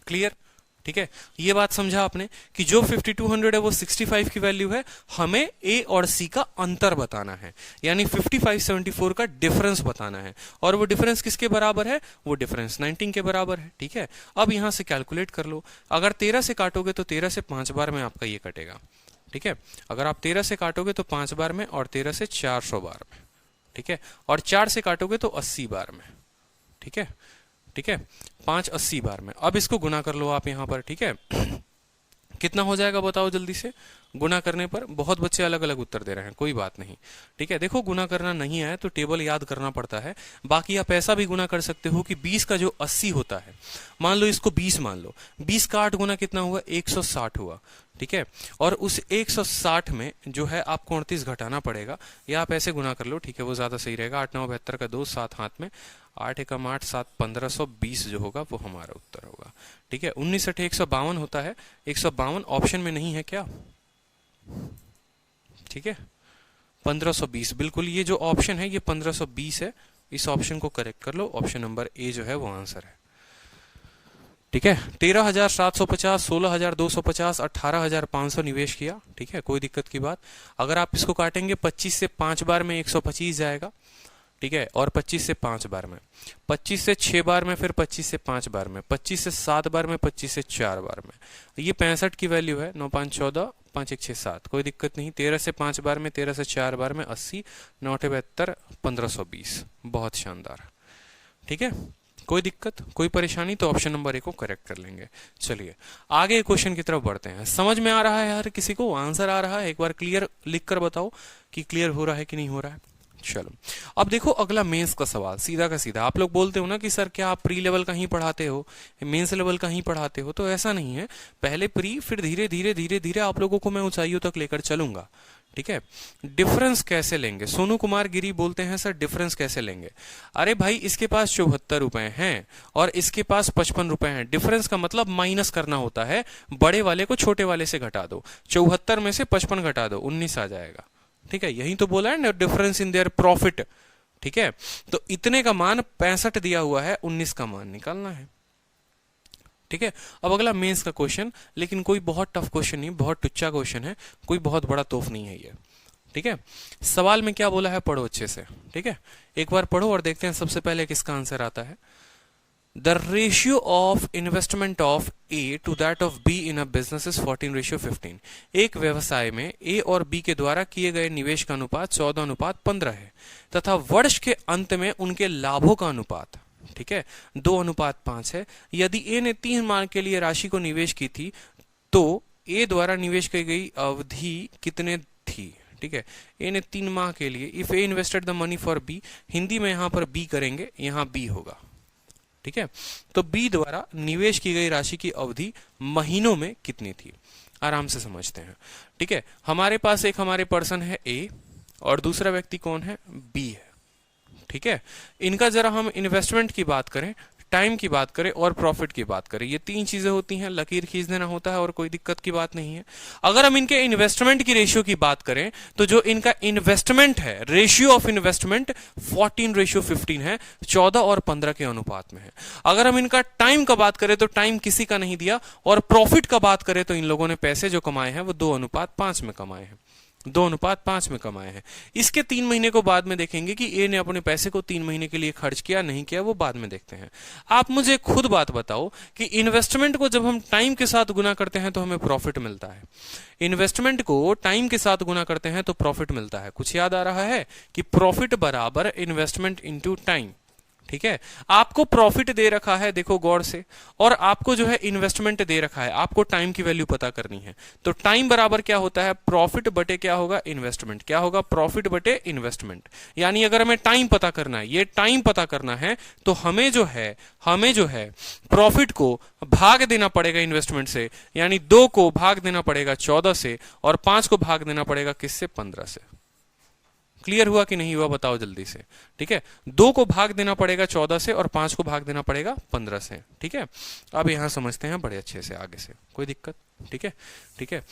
क्लियर? ठीक है, ये बात समझा आपने कि जो 5200 है वो 65 की वैल्यू है, हमें ए और सी का अंतर बताना है, यानी 55 74 का डिफरेंस बताना है। और वो डिफरेंस किसके बराबर है, वो डिफरेंस 19 के बराबर है, ठीक है। अब यहां से कैलकुलेट कर लो, अगर 13 से काटोगे तो 13 से 5 बार में आपका ये कटेगा, ठीक है। अगर आप 13 से काटोगे तो 5 बार में, और 13 से 400 बार में, ठीक है, और 4 से काटोगे तो 80 बार में, ठीक है, ठीक है, 5 80 बार में। अब इसको गुना कर लो आप यहां पर, ठीक है। कितना हो जाएगा बताओ जल्दी से, गुना करने पर। बहुत बच्चे अलग अलग उत्तर दे रहे हैं, कोई बात नहीं, ठीक है। देखो गुना करना नहीं आए तो टेबल याद करना पड़ता है। बाकी आप ऐसा भी गुना कर सकते हो कि 20 का जो 80 होता है, मान लो इसको 20 मान लो, 20 का 8 गुना कितना हुआ, 160 हुआ, ठीक है। और उस 160 में जो है आपको 38 घटाना पड़ेगा, या आप ऐसे गुना कर लो, ठीक है, वो ज्यादा सही रहेगा। 8 9 72 का 2, 7 हाथ में, 8 एकम 8, 7 1520 जो होगा वो हमारा उत्तर होगा, ठीक है। 19 8 152 होता है, 152 ऑप्शन में नहीं है क्या, ठीक है। 1520 बिल्कुल, ये जो ऑप्शन है ये 1520 है, इस ऑप्शन को करेक्ट कर लो, ऑप्शन नंबर ए जो है वो आंसर है, ठीक है। 13,750, 16,250, 18,500 निवेश किया, ठीक है, कोई दिक्कत की बात। अगर आप इसको काटेंगे 25 से 5 बार में 125 जाएगा, ठीक है, और 25 से 5 बार में, 25 से 6 बार में, फिर 25 से 5 बार में, 25 से 7 बार में, 25 से 4 बार में। ये 65 की वैल्यू है, 9 5 14, 5 1 6 7, कोई दिक्कत नहीं। 13 से 5 बार में, 13 से 4 बार में 80, 9 8 72, 1520, बहुत शानदार, ठीक है। कोई दिक्कत, कोई परेशानी, तो ऑप्शन नंबर ए को करेक्ट कर लेंगे। चलिए आगे क्वेश्चन की तरफ बढ़ते हैं। समझ में आ रहा है हर किसी को, आंसर आ रहा है, एक बार क्लियर लिख कर बताओ कि क्लियर हो रहा है कि नहीं हो रहा है। चलो अब देखो अगला मेंस का सवाल, सीधा का सीधा। आप लोग बोलते हो ना कि सर क्या आप प्री लेवल का ही पढ़ाते हो, मेंस लेवल का ही पढ़ाते हो, तो ऐसा नहीं है। पहले प्री, फिर धीरे धीरे धीरे धीरे आप लोगों को मैं ऊंचाइयों तक लेकर चलूंगा, ठीक है। डिफरेंस कैसे लेंगे, सोनू कुमार गिरी बोलते हैं सर डिफरेंस कैसे लेंगे। अरे भाई इसके पास 74 रुपए हैं और इसके पास 55 रुपए हैं। डिफरेंस का मतलब माइनस करना होता है, बड़े वाले को छोटे वाले से घटा दो, 74 में से 55 घटा दो, 19 आ जाएगा, ठीक है। यही तो बोला है ना, डिफरेंस इन देयर प्रॉफिट, ठीक है। तो इतने का मान 65 दिया हुआ है, 19 का मान निकालना है, ठीक है। अब अगला मेंस का क्वेश्चन, लेकिन कोई बहुत टफ क्वेश्चन नहीं, बहुत टुच्चा क्वेश्चन है, कोई बहुत बड़ा तोफ नहीं है ये, ठीक है। सवाल में क्या बोला है पढ़ो अच्छे से, ठीक है। एक बार पढ़ो और देखते हैं सबसे पहले किसका आंसर आता है। The ratio of investment of A to that of B in a business is 14:15। एक व्यवसाय में A और B के द्वारा किए गए निवेश का अनुपात 14:15 है तथा वर्ष के अंत में उनके लाभों का अनुपात, ठीक है, 2:5 है। यदि A ने 3 माह के लिए राशि को निवेश की थी तो A द्वारा निवेश की गई अवधि कितने थी, ठीक है। A ने 3 माह के लिए, if A invested the money for B, Hindi में यहां पर B करेंगे, यहां B होगा, ठीक है। तो बी द्वारा निवेश की गई राशि की अवधि महीनों में कितनी थी, आराम से समझते हैं, ठीक है। हमारे पास एक हमारे पर्सन है ए और दूसरा व्यक्ति कौन है, बी है, ठीक है। इनका जरा हम इन्वेस्टमेंट की बात करें, टाइम की बात करें और प्रॉफिट की बात करें, ये 3 चीजें होती हैं, लकीर खींच देना होता है और कोई दिक्कत की बात नहीं है। अगर हम इनके इन्वेस्टमेंट की रेशियो की बात करें तो जो इनका इन्वेस्टमेंट है, रेशियो ऑफ इन्वेस्टमेंट 14:15 है, 14 और 15 के अनुपात में है। अगर हम इनका टाइम का बात करें तो टाइम किसी का नहीं दिया, और प्रॉफिट का बात करें तो इन लोगों ने पैसे जो कमाए हैं वो 2:5 में कमाए हैं, 2:5 में कमाए हैं। इसके 3 महीने को बाद में देखेंगे कि ए ने अपने पैसे को 3 महीने के लिए खर्च किया नहीं किया, वो बाद में देखते हैं। आप मुझे खुद बात बताओ कि इन्वेस्टमेंट को जब हम टाइम के साथ गुना करते हैं तो हमें प्रॉफिट मिलता है। इन्वेस्टमेंट को टाइम के साथ गुना करते हैं तो प्रॉफिट मिलता है। कुछ याद आ रहा है कि प्रॉफिट बराबर इन्वेस्टमेंट इनटू टाइम। ठीक है, आपको प्रॉफिट दे रखा है, देखो गौर से, और आपको जो है इन्वेस्टमेंट दे रखा है, आपको टाइम की वैल्यू पता करनी है। तो टाइम बराबर क्या होता है, प्रॉफिट बटे क्या होगा, इन्वेस्टमेंट। क्या होगा, प्रॉफिट बटे इन्वेस्टमेंट। यानी अगर हमें टाइम पता करना है, ये टाइम पता करना है, तो हमें जो है प्रॉफिट को भाग देना पड़ेगा इन्वेस्टमेंट से, यानी 2 को भाग देना पड़ेगा 14 से, और 5 को भाग देना पड़ेगा किससे, 15 से। क्लियर हुआ कि नहीं हुआ, बताओ जल्दी से। ठीक है, 2 को भाग देना पड़ेगा 14 से और 5 को भाग देना पड़ेगा 15 से। ठीक है, अब यहां समझते हैं बड़े अच्छे से आगे से, कोई दिक्कत। ठीक है, ठीक है,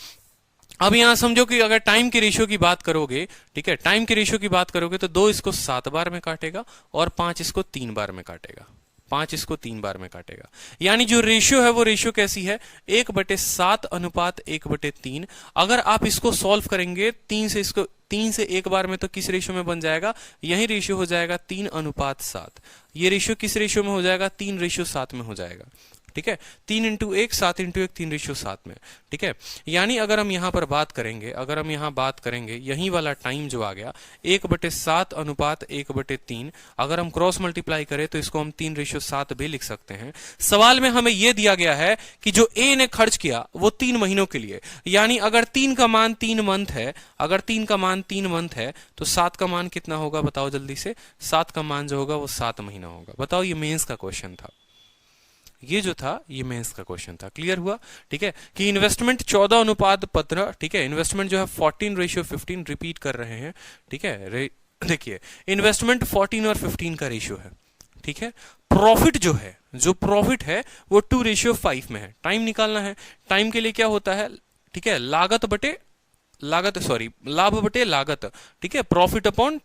अब यहां समझो कि अगर टाइम के रेशियो की बात करोगे, ठीक है, टाइम के रेशियो की बात करोगे तो 2 इसको 7 बार में काटेगा और 5 इसको 3 बार में काटेगा। 5 इसको 3 बार में काटेगा। यानी जो रेशियो है वो रेशियो कैसी है, 1/7 अनुपात 1/3। अगर आप इसको सॉल्व करेंगे 3 से 1 बार में, तो किस रेशियो में बन जाएगा, यही रेशियो हो जाएगा 3:7। ये रेशियो किस रेशियो में हो जाएगा, 3:7 में हो जाएगा। ठीक है, 3:1 7:1 3:7 में। ठीक है, यानी अगर हम यहां पर बात करेंगे, यही वाला टाइम जो आ गया 1/7 अनुपात 1/3, अगर हम क्रॉस मल्टीप्लाई करें तो इसको हम 3:7 भी लिख सकते हैं। सवाल में हमें यह दिया गया है कि जो ए ने खर्च किया वो 3 महीनों के लिए, यानी अगर 3 का मान 3 मंथ है, तो 7 का मान कितना होगा, बताओ जल्दी से। 7 का मान जो होगा वो 7 महीना होगा। बताओ, ये मेंस का क्वेश्चन था, ये जो था ये मेंस का क्वेश्चन था। क्लियर हुआ। ठीक है, कि इन्वेस्टमेंट 14:15। ठीक है, इन्वेस्टमेंट जो है 14:15 रिपीट कर रहे हैं। ठीक है, देखिए इन्वेस्टमेंट 14 और 15 का रेशियो है। ठीक है, प्रॉफिट जो प्रॉफिट है वो 2:5 में है। टाइम निकालना है, टाइम के लिए क्या होता है, ठीक है, लाभ बटे लागत। ठीक है, प्रॉफिट अपॉन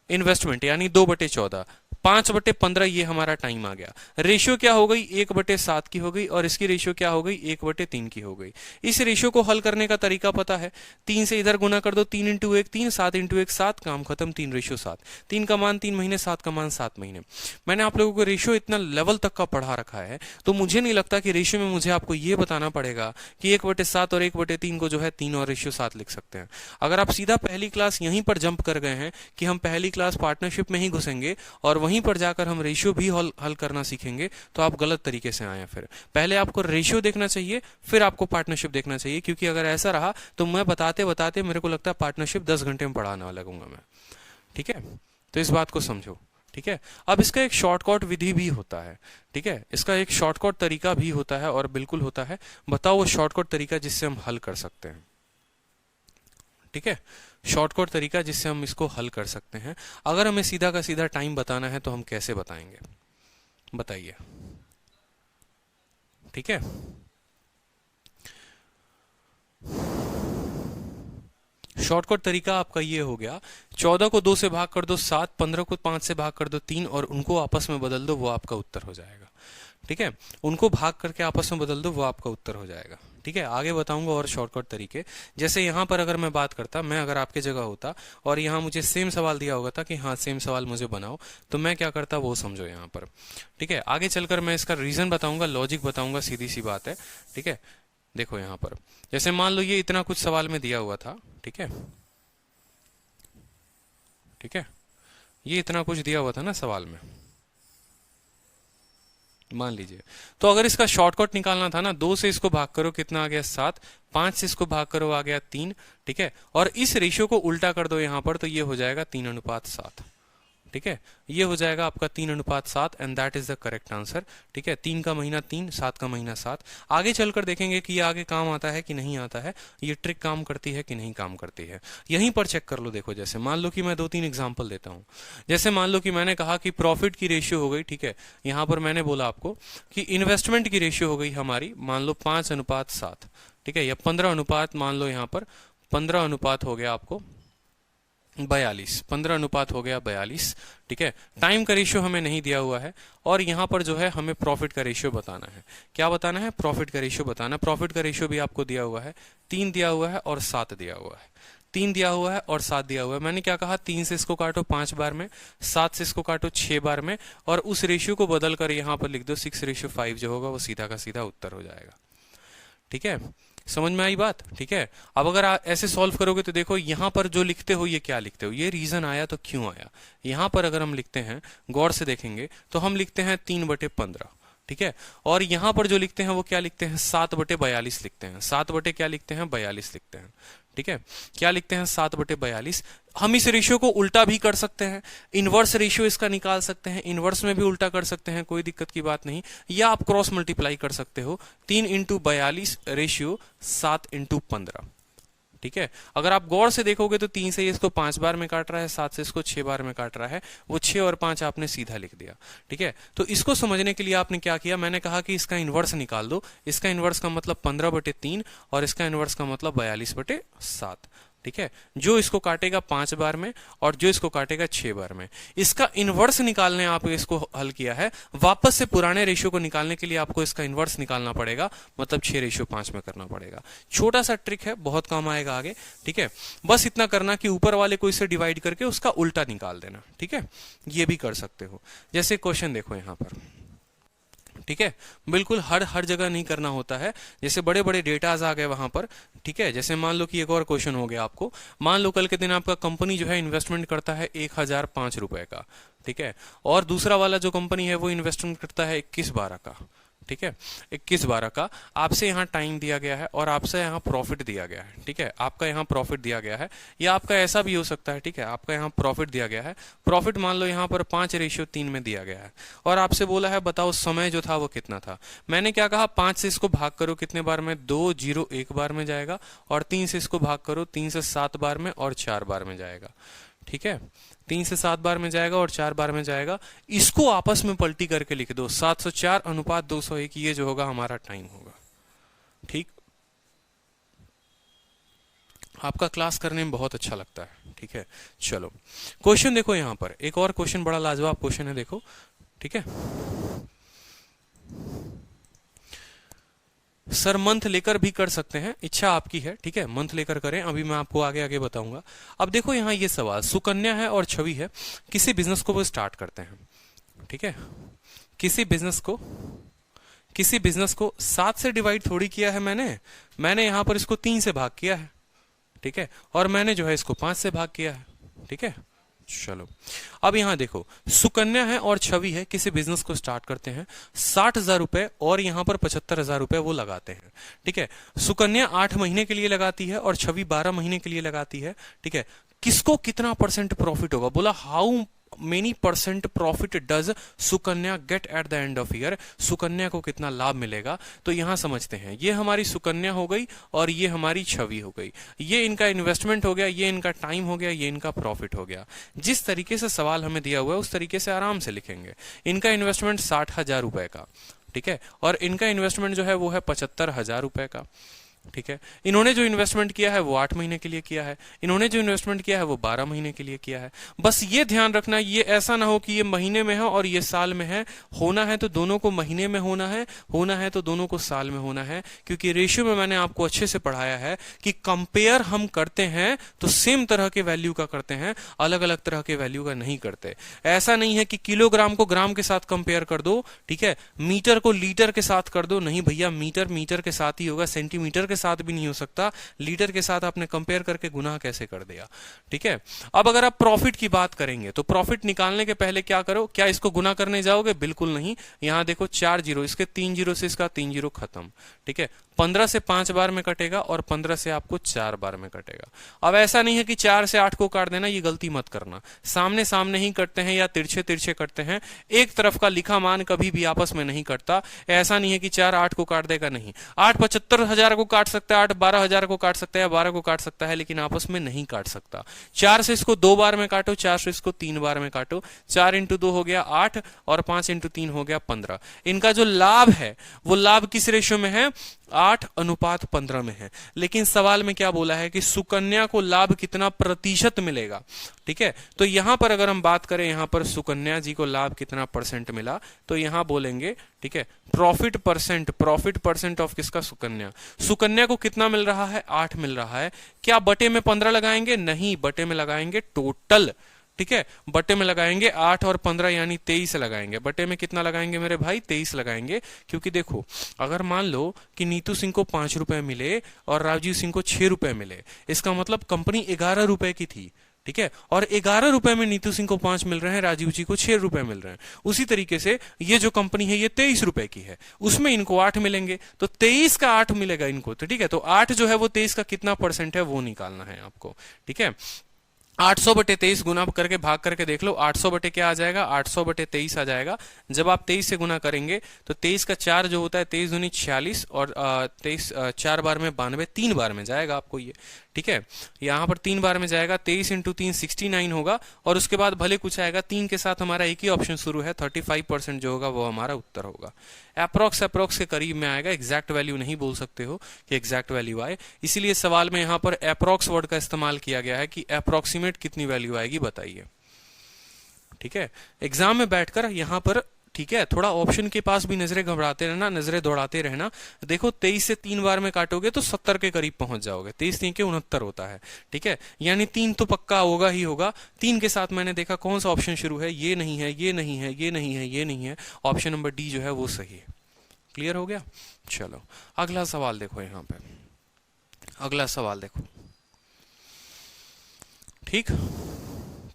इन्वेस्टमेंट, यानी 2/14। 5/15 ये हमारा टाइम आ गया। रेशियो क्या हो गई, 1/7 की हो गई, और इसकी रेशियो क्या हो गई, 1/3 की हो गई। इस रेशियो को हल करने का तरीका पता है, 3 से इधर गुना कर दो, 3 × 1 3, 7 × 1 7, काम खत्म, 3:7। 3 का मान 3 महीने, 7 का मान 7 महीने। मैंने आप लोगों को रेशियो इतना लेवल तक का पढ़ा रखा है, तो मुझे नहीं लगता कि रेशियो में मुझे आपको ये बताना पड़ेगा कि 1/7 और 1/3 को जो है 3 और रेशियो 7 लिख सकते हैं। अगर आप सीधा पहली क्लास यहीं पर जंप कर गए हैं कि हम पहली क्लास पार्टनरशिप में ही घुसेंगे और वहीं पर जाकर हम रेशियो भी हल करना सीखेंगे, तो आप गलत तरीके से आए हैं। फिर पहले आपको रेशियो देखना चाहिए, फिर आपको पार्टनरशिप देखना चाहिए, क्योंकि अगर ऐसा रहा तो मैं बताते बताते मेरे को लगता है पार्टनरशिप 10 घंटे में पढ़ाने लगूंगा मैं। ठीक है, तो इस बात को समझो। ठीक है, अब इसका एक शॉर्टकट विधि भी होता है। ठीक है, इसका एक शॉर्टकट तरीका भी होता है, और बिल्कुल होता है। बताओ वो शॉर्टकट तरीका जिससे हम हल कर सकते हैं। ठीक है, शॉर्टकट तरीका जिससे हम इसको हल कर सकते हैं। अगर हमें सीधा का सीधा टाइम बताना है तो हम कैसे बताएंगे, बताइए। ठीक है, शॉर्टकट तरीका आपका ये हो गया, 14 को 2 से भाग कर दो 7, 15 को 5 से भाग कर दो 3, और उनको आपस में बदल दो, वो आपका उत्तर हो जाएगा। ठीक है, उनको भाग करके आपस में बदल दो, वो आपका उत्तर हो जाएगा। ठीक है, आगे बताऊंगा और शॉर्टकट तरीके। जैसे यहां पर अगर मैं बात करता, मैं अगर आपके जगह होता और यहां मुझे सेम सवाल दिया होगा था कि हाँ सेम सवाल मुझे बनाओ, तो मैं क्या करता वो समझो यहां पर। ठीक है, आगे चलकर मैं इसका रीजन बताऊंगा, लॉजिक बताऊंगा, सीधी सी बात है। ठीक है, देखो यहां पर जैसे मान लो ये इतना कुछ सवाल में दिया हुआ था। ठीक है, ठीक है, ये इतना कुछ दिया हुआ था ना सवाल में, मान लीजिए। तो अगर इसका शॉर्टकट निकालना था ना, 2 से इसको भाग करो, कितना आ गया 7, 5 से इसको भाग करो, आ गया 3। ठीक है, और इस रेशियो को उल्टा कर दो यहां पर, तो ये हो जाएगा 3:7। ठीक है, ये हो जाएगा आपका 3:7, and that is the correct answer. ठीक है, 3 का महीना 3, 7 का महीना 7। आगे चलकर देखेंगे कि ये आगे काम आता है कि नहीं आता है, ये ट्रिक काम करती है कि नहीं काम करती है। यहीं पर चेक कर लो। देखो, जैसे मान लो कि मैं 2-3 एग्जांपल देता हूं। जैसे मान लो कि मैंने कहा कि प्रॉफिट की रेशियो हो गई। ठीक है, यहां पर मैंने बोला आपको कि इन्वेस्टमेंट की रेशियो हो गई हमारी, मान लो 5:7। ठीक है, या 15 अनुपात, मान लो यहां पर 15 अनुपात हो गया आपको 42, 15 अनुपात हो गया 42। ठीक है, टाइम का रेशियो हमें नहीं दिया हुआ है, और यहां पर जो है हमें प्रॉफिट का रेशियो बताना है। क्या बताना है, प्रॉफिट का रेशियो बताना। प्रॉफिट का रेशियो भी आपको दिया हुआ है, 3 दिया हुआ है और 7 दिया हुआ है। 3 दिया हुआ है और 7 दिया हुआ है। मैंने क्या कहा, 3 से इसको काटो 5 बार में, 7 से इसको काटो 6 बार में, और उस रेशियो को बदल कर यहाँ पर लिख दो 6:5 जो होगा वो सीधा का सीधा उत्तर हो जाएगा। ठीक है, समझ में आई बात? ठीक है, अब अगर आप ऐसे सॉल्व करोगे तो देखो यहाँ पर जो लिखते हो ये क्या लिखते हो, ये रीजन आया तो क्यों आया। यहाँ पर अगर हम लिखते हैं, गौर से देखेंगे तो हम लिखते हैं 3/15। ठीक है, और यहाँ पर जो लिखते हैं वो क्या लिखते हैं, 7/42 लिखते हैं। 7 बटे क्या लिखते हैं, 42 लिखते हैं। ठीक है, क्या लिखते हैं, 7/42। हम इस रेशियो को उल्टा भी कर सकते हैं, इनवर्स रेशियो इसका निकाल सकते हैं, इनवर्स में भी उल्टा कर सकते हैं, कोई दिक्कत की बात नहीं। या आप क्रॉस मल्टीप्लाई कर सकते हो, 3×42 रेशियो 7×15। ठीक है, अगर आप गौर से देखोगे तो 3 से इसको 5 बार में काट रहा है, 7 से इसको 6 बार में काट रहा है, वो 6 और 5 आपने सीधा लिख दिया। ठीक है, तो इसको समझने के लिए आपने क्या किया, मैंने कहा कि इसका इनवर्स निकाल दो। इसका इनवर्स का मतलब 15/3 और इसका इनवर्स का मतलब 42/7। ठीक है, जो इसको काटेगा 5 बार में और जो इसको काटेगा 6 बार में, इसका इनवर्स निकालने आप इसको हल किया है। वापस से पुराने रेशियो को निकालने के लिए आपको इसका इनवर्स निकालना पड़ेगा, मतलब 6:5 में करना पड़ेगा। छोटा सा ट्रिक है, बहुत काम आएगा आगे। ठीक है, बस इतना करना कि ऊपर वाले को इससे डिवाइड करके उसका उल्टा निकाल देना। ठीक है, ये भी कर सकते हो। जैसे क्वेश्चन देखो यहां पर, ठीक है, बिल्कुल हर जगह नहीं करना होता है। जैसे बड़े बड़े डेटाज आ गए वहां पर। ठीक है, जैसे मान लो कि एक और क्वेश्चन हो गया आपको, मान लो कल के दिन आपका कंपनी जो है इन्वेस्टमेंट करता है 1005 रुपए का। ठीक है, और दूसरा वाला जो कंपनी है वो इन्वेस्टमेंट करता है 21/12 का। ठीक है, 21/12 का आपसे यहाँ टाइम दिया गया है और आपसे यहाँ प्रॉफिट दिया गया है। ठीक है, आपका यहाँ प्रॉफिट दिया गया है, या आपका ऐसा भी हो सकता है। ठीक है, आपका यहाँ प्रॉफिट दिया गया है, प्रॉफिट मान लो यहाँ पर 5:3 में दिया गया है, और आपसे बोला है बताओ समय जो था वो कितना था। मैंने क्या कहा, 5 से इसको भाग करो कितने बार में, 2 0 1 बार में जाएगा, और 3 से इसको भाग करो 3 से 7 बार में और 4 बार में जाएगा। ठीक है, 3 से 7 बार में जाएगा और 4 बार में जाएगा। इसको आपस में पलटी करके लिख दो, 704:201, ये जो होगा हमारा टाइम होगा। ठीक, आपका क्लास करने में बहुत अच्छा लगता है। ठीक है, चलो क्वेश्चन देखो यहां पर, एक और क्वेश्चन बड़ा लाजवाब क्वेश्चन है, देखो। ठीक है, सर मंथ लेकर भी कर सकते हैं, इच्छा आपकी है। ठीक है, मंथ लेकर करें, अभी मैं आपको आगे आगे बताऊंगा। अब देखो यहाँ ये सवाल, सुकन्या है और छवि है, किसी बिजनेस को वो स्टार्ट करते हैं। ठीक है, किसी बिजनेस को 7 से डिवाइड थोड़ी किया है मैंने यहां पर इसको 3 से भाग किया है। ठीक है, और मैंने जो है इसको 5 से भाग किया है। ठीक है, चलो अब यहां देखो, सुकन्या है और छवि है, किसी बिजनेस को स्टार्ट करते हैं, 60,000 रुपए और यहां पर 75,000 रुपए वो लगाते हैं। ठीक है, सुकन्या 8 महीने के लिए लगाती है और छवि 12 महीने के लिए लगाती है। ठीक है, किसको कितना % प्रॉफिट होगा, बोला how many % profit does Sukanya get at the end of year, Sukanya को कितना लाभ मिलेगा। तो यहां समझते हैं, ये हमारी सुकन्या हो गई और ये हमारी छवि हो गई, ये इनका इन्वेस्टमेंट हो गया, ये इनका टाइम हो गया, ये इनका प्रॉफिट हो गया। जिस तरीके से सवाल हमें दिया हुआ है उस तरीके से आराम से लिखेंगे। इनका इन्वेस्टमेंट 60,000 रुपए का, ठीक है, और इनका इन्वेस्टमेंट जो है वो है 75,000 रुपए का। ठीक है, इन्होंने जो इन्वेस्टमेंट किया है वो 8 महीने के लिए किया है, इन्होंने जो इन्वेस्टमेंट किया है वो 12 महीने के लिए किया है। बस ये ध्यान रखना, ये ऐसा ना हो कि ये महीने में है और ये साल में है। होना है तो दोनों को महीने में होना है तो दोनों को साल में होना है, क्योंकि रेशियो में मैंने आपको अच्छे से पढ़ाया है कि कंपेयर हम करते हैं तो सेम तरह के वैल्यू का करते हैं, अलग अलग तरह के वैल्यू का नहीं करते। ऐसा नहीं है कि किलोग्राम को ग्राम के साथ कंपेयर कर दो, ठीक है, मीटर को लीटर के साथ कर दो, नहीं भैया, मीटर मीटर के साथ ही होगा, सेंटीमीटर के साथ भी नहीं हो सकता। लीटर के साथ आपने कंपेयर करके गुना कैसे कर दिया। ठीक है, अब अगर आप प्रॉफिट की बात करेंगे तो प्रॉफिट निकालने के पहले क्या करो, क्या इसको गुना करने जाओगे, बिल्कुल नहीं। यहां देखो 4 जीरो, इसके 3 जीरो से इसका 3 जीरो खत्म। ठीक है, 15 से 5 बार में कटेगा और 15 से आपको 4 बार में कटेगा। अब ऐसा नहीं है कि 4 से 8 को काट देना, ये गलती मत करना, सामने सामने ही कटते हैं या तिरछे तिरछे कटते हैं। एक तरफ का लिखा मान कभी भी आपस में नहीं कटता। ऐसा नहीं है कि 4 8 को काट देगा, नहीं। 8 75,000 को काट सकता है, 8 12,000 को काट सकता है, 12 को काट सकता है, लेकिन आपस में नहीं काट सकता। 4 से इसको 2 बार में काटो, 4 से इसको 3 बार में काटो। 4 × 2 हो गया 8 और 5 × 3 हो गया 15। इनका जो लाभ है वो लाभ किस रेशियो में है, 8:15 में है। लेकिन सवाल में क्या बोला है कि सुकन्या को लाभ कितना प्रतिशत मिलेगा। ठीक है, तो यहां पर अगर हम बात करें, यहां पर सुकन्या जी को लाभ कितना परसेंट मिला, तो यहां बोलेंगे, ठीक है, प्रॉफिट परसेंट ऑफ किसका, सुकन्या। सुकन्या को कितना मिल रहा है, 8 मिल रहा है। क्या बटे में 15 लगाएंगे, नहीं, बटे में लगाएंगे टोटल। ठीक है, बटे में लगाएंगे 8 और 15 यानी 23 लगाएंगे। बटे में कितना लगाएंगे मेरे भाई, 23 लगाएंगे। क्योंकि देखो, अगर मान लो कि नीतू सिंह को 5 रुपए मिले और राजीव सिंह को 6 रुपए मिले, इसका मतलब कंपनी 11 रुपए की थी। ठीक है, और 11 रुपए में नीतू सिंह को 5 मिल रहे हैं, राजीव जी को 6 रुपए मिल रहे हैं। उसी तरीके से ये जो कंपनी है ये 23 रुपए की है, उसमें इनको 8 मिलेंगे, तो 23 का 8 मिलेगा इनको। तो ठीक है, तो 8 जो है वो 23 का कितना परसेंट है वो निकालना है आपको। ठीक है, 800 बटे 23 गुना करके भाग करके देख लो, 800 बटे क्या आ जाएगा, 800 बटे 23 आ जाएगा। जब आप 23 से गुना करेंगे तो 23 का 4 जो होता है, 23 दूनी 46 और 23 4 बार में 92, 3 बार में जाएगा आपको ये। ठीक है, यहाँ पर 3 बार में जाएगा, 23 इंटू 3 69 होगा। और उसके बाद भले कुछ आएगा, 3 के साथ हमारा एक ही ऑप्शन शुरू है, 35% जो होगा वो हमारा उत्तर होगा। अप्रोक्स के करीब में आएगा, एग्जैक्ट वैल्यू नहीं बोल सकते हो कि एग्जैक्ट वैल्यू आए, इसीलिए सवाल में यहाँ पर अप्रोक्स वर्ड का इस्तेमाल किया गया है कि अप्रोक्सीमेट कितनी वैल्यू आएगी बताइए। ठीक है, एग्जाम में बैठकर यहाँ पर, ठीक है, थोड़ा ऑप्शन के पास भी नजरें घबराते रहना, नजरें दौड़ाते रहना। देखो 23 से 3 बार में काटोगे तो 70 के करीब पहुंच जाओगे। 23 3 के 69 होता है। ठीक है, यानी 3 तो पक्का होगा ही होगा। 3 के साथ मैंने देखा कौन सा ऑप्शन शुरू है, ये नहीं है, ये नहीं है, ये नहीं है, ये नहीं है, ऑप्शन नंबर डी जो है वो सही है। क्लियर हो गया। चलो अगला सवाल देखो, यहाँ पे अगला सवाल देखो। ठीक,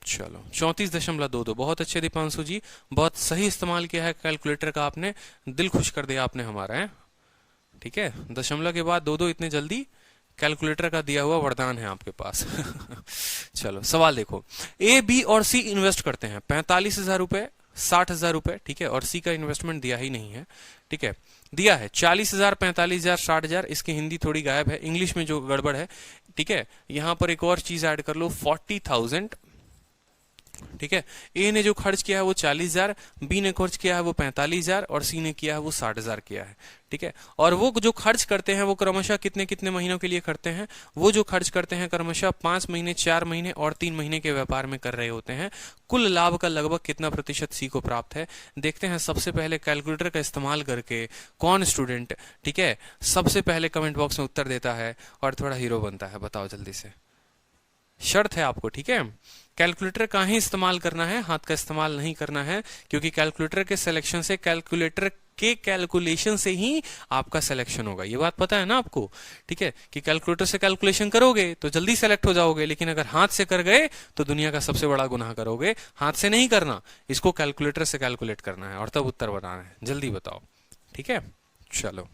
चलो 34.22, बहुत अच्छे दीपांशु जी, बहुत सही इस्तेमाल किया है कैलकुलेटर का आपने, दिल खुश कर दिया आपने हमारा है। ठीक है, दशमलव के बाद 2 इतने जल्दी, कैलकुलेटर का दिया हुआ वरदान है आपके पास। चलो सवाल देखो, ए बी और सी इन्वेस्ट करते हैं 45,000 रुपए, 60,000 रुपए। ठीक है, और सी का इन्वेस्टमेंट दिया ही नहीं है। ठीक है, दिया है 40,000, 45,000, 60,000। इसकी हिंदी थोड़ी गायब है, इंग्लिश में जो गड़बड़ है। ठीक है, यहां पर एक और चीज ऐड कर लो, 40,000। ठीक है, ए ने जो खर्च किया है वो 40,000, बी ने खर्च किया है वो 45,000 और सी ने किया है वो 60,000 किया है। ठीक है, और वो जो खर्च करते हैं वो क्रमशः कितने कितने महीनों के लिए करते हैं, वो जो खर्च करते हैं क्रमशः 5 महीने, 4 महीने और 3 महीने के व्यापार में कर रहे होते हैं। कुल लाभ का लगभग कितना प्रतिशत सी को प्राप्त है। देखते हैं सबसे पहले कैलकुलेटर का इस्तेमाल करके कौन स्टूडेंट, ठीक है, सबसे पहले कमेंट बॉक्स में उत्तर देता है और थोड़ा हीरो बनता है। बताओ जल्दी से, शर्त है आपको। ठीक है, कैलकुलेटर का ही इस्तेमाल करना है, हाथ का इस्तेमाल नहीं करना है, क्योंकि कैलकुलेटर के सिलेक्शन से, कैलकुलेटर के कैलकुलेशन से ही आपका सिलेक्शन होगा। ये बात पता है ना आपको। ठीक है, कि कैलकुलेटर से कैलकुलेशन करोगे तो जल्दी सेलेक्ट हो जाओगे, लेकिन अगर हाथ से कर गए तो दुनिया का सबसे बड़ा गुनाह करोगे। हाथ से नहीं करना, इसको कैलकुलेटर से कैलकुलेट करना है और तब उत्तर बनाना है। जल्दी बताओ। ठीक है, चलो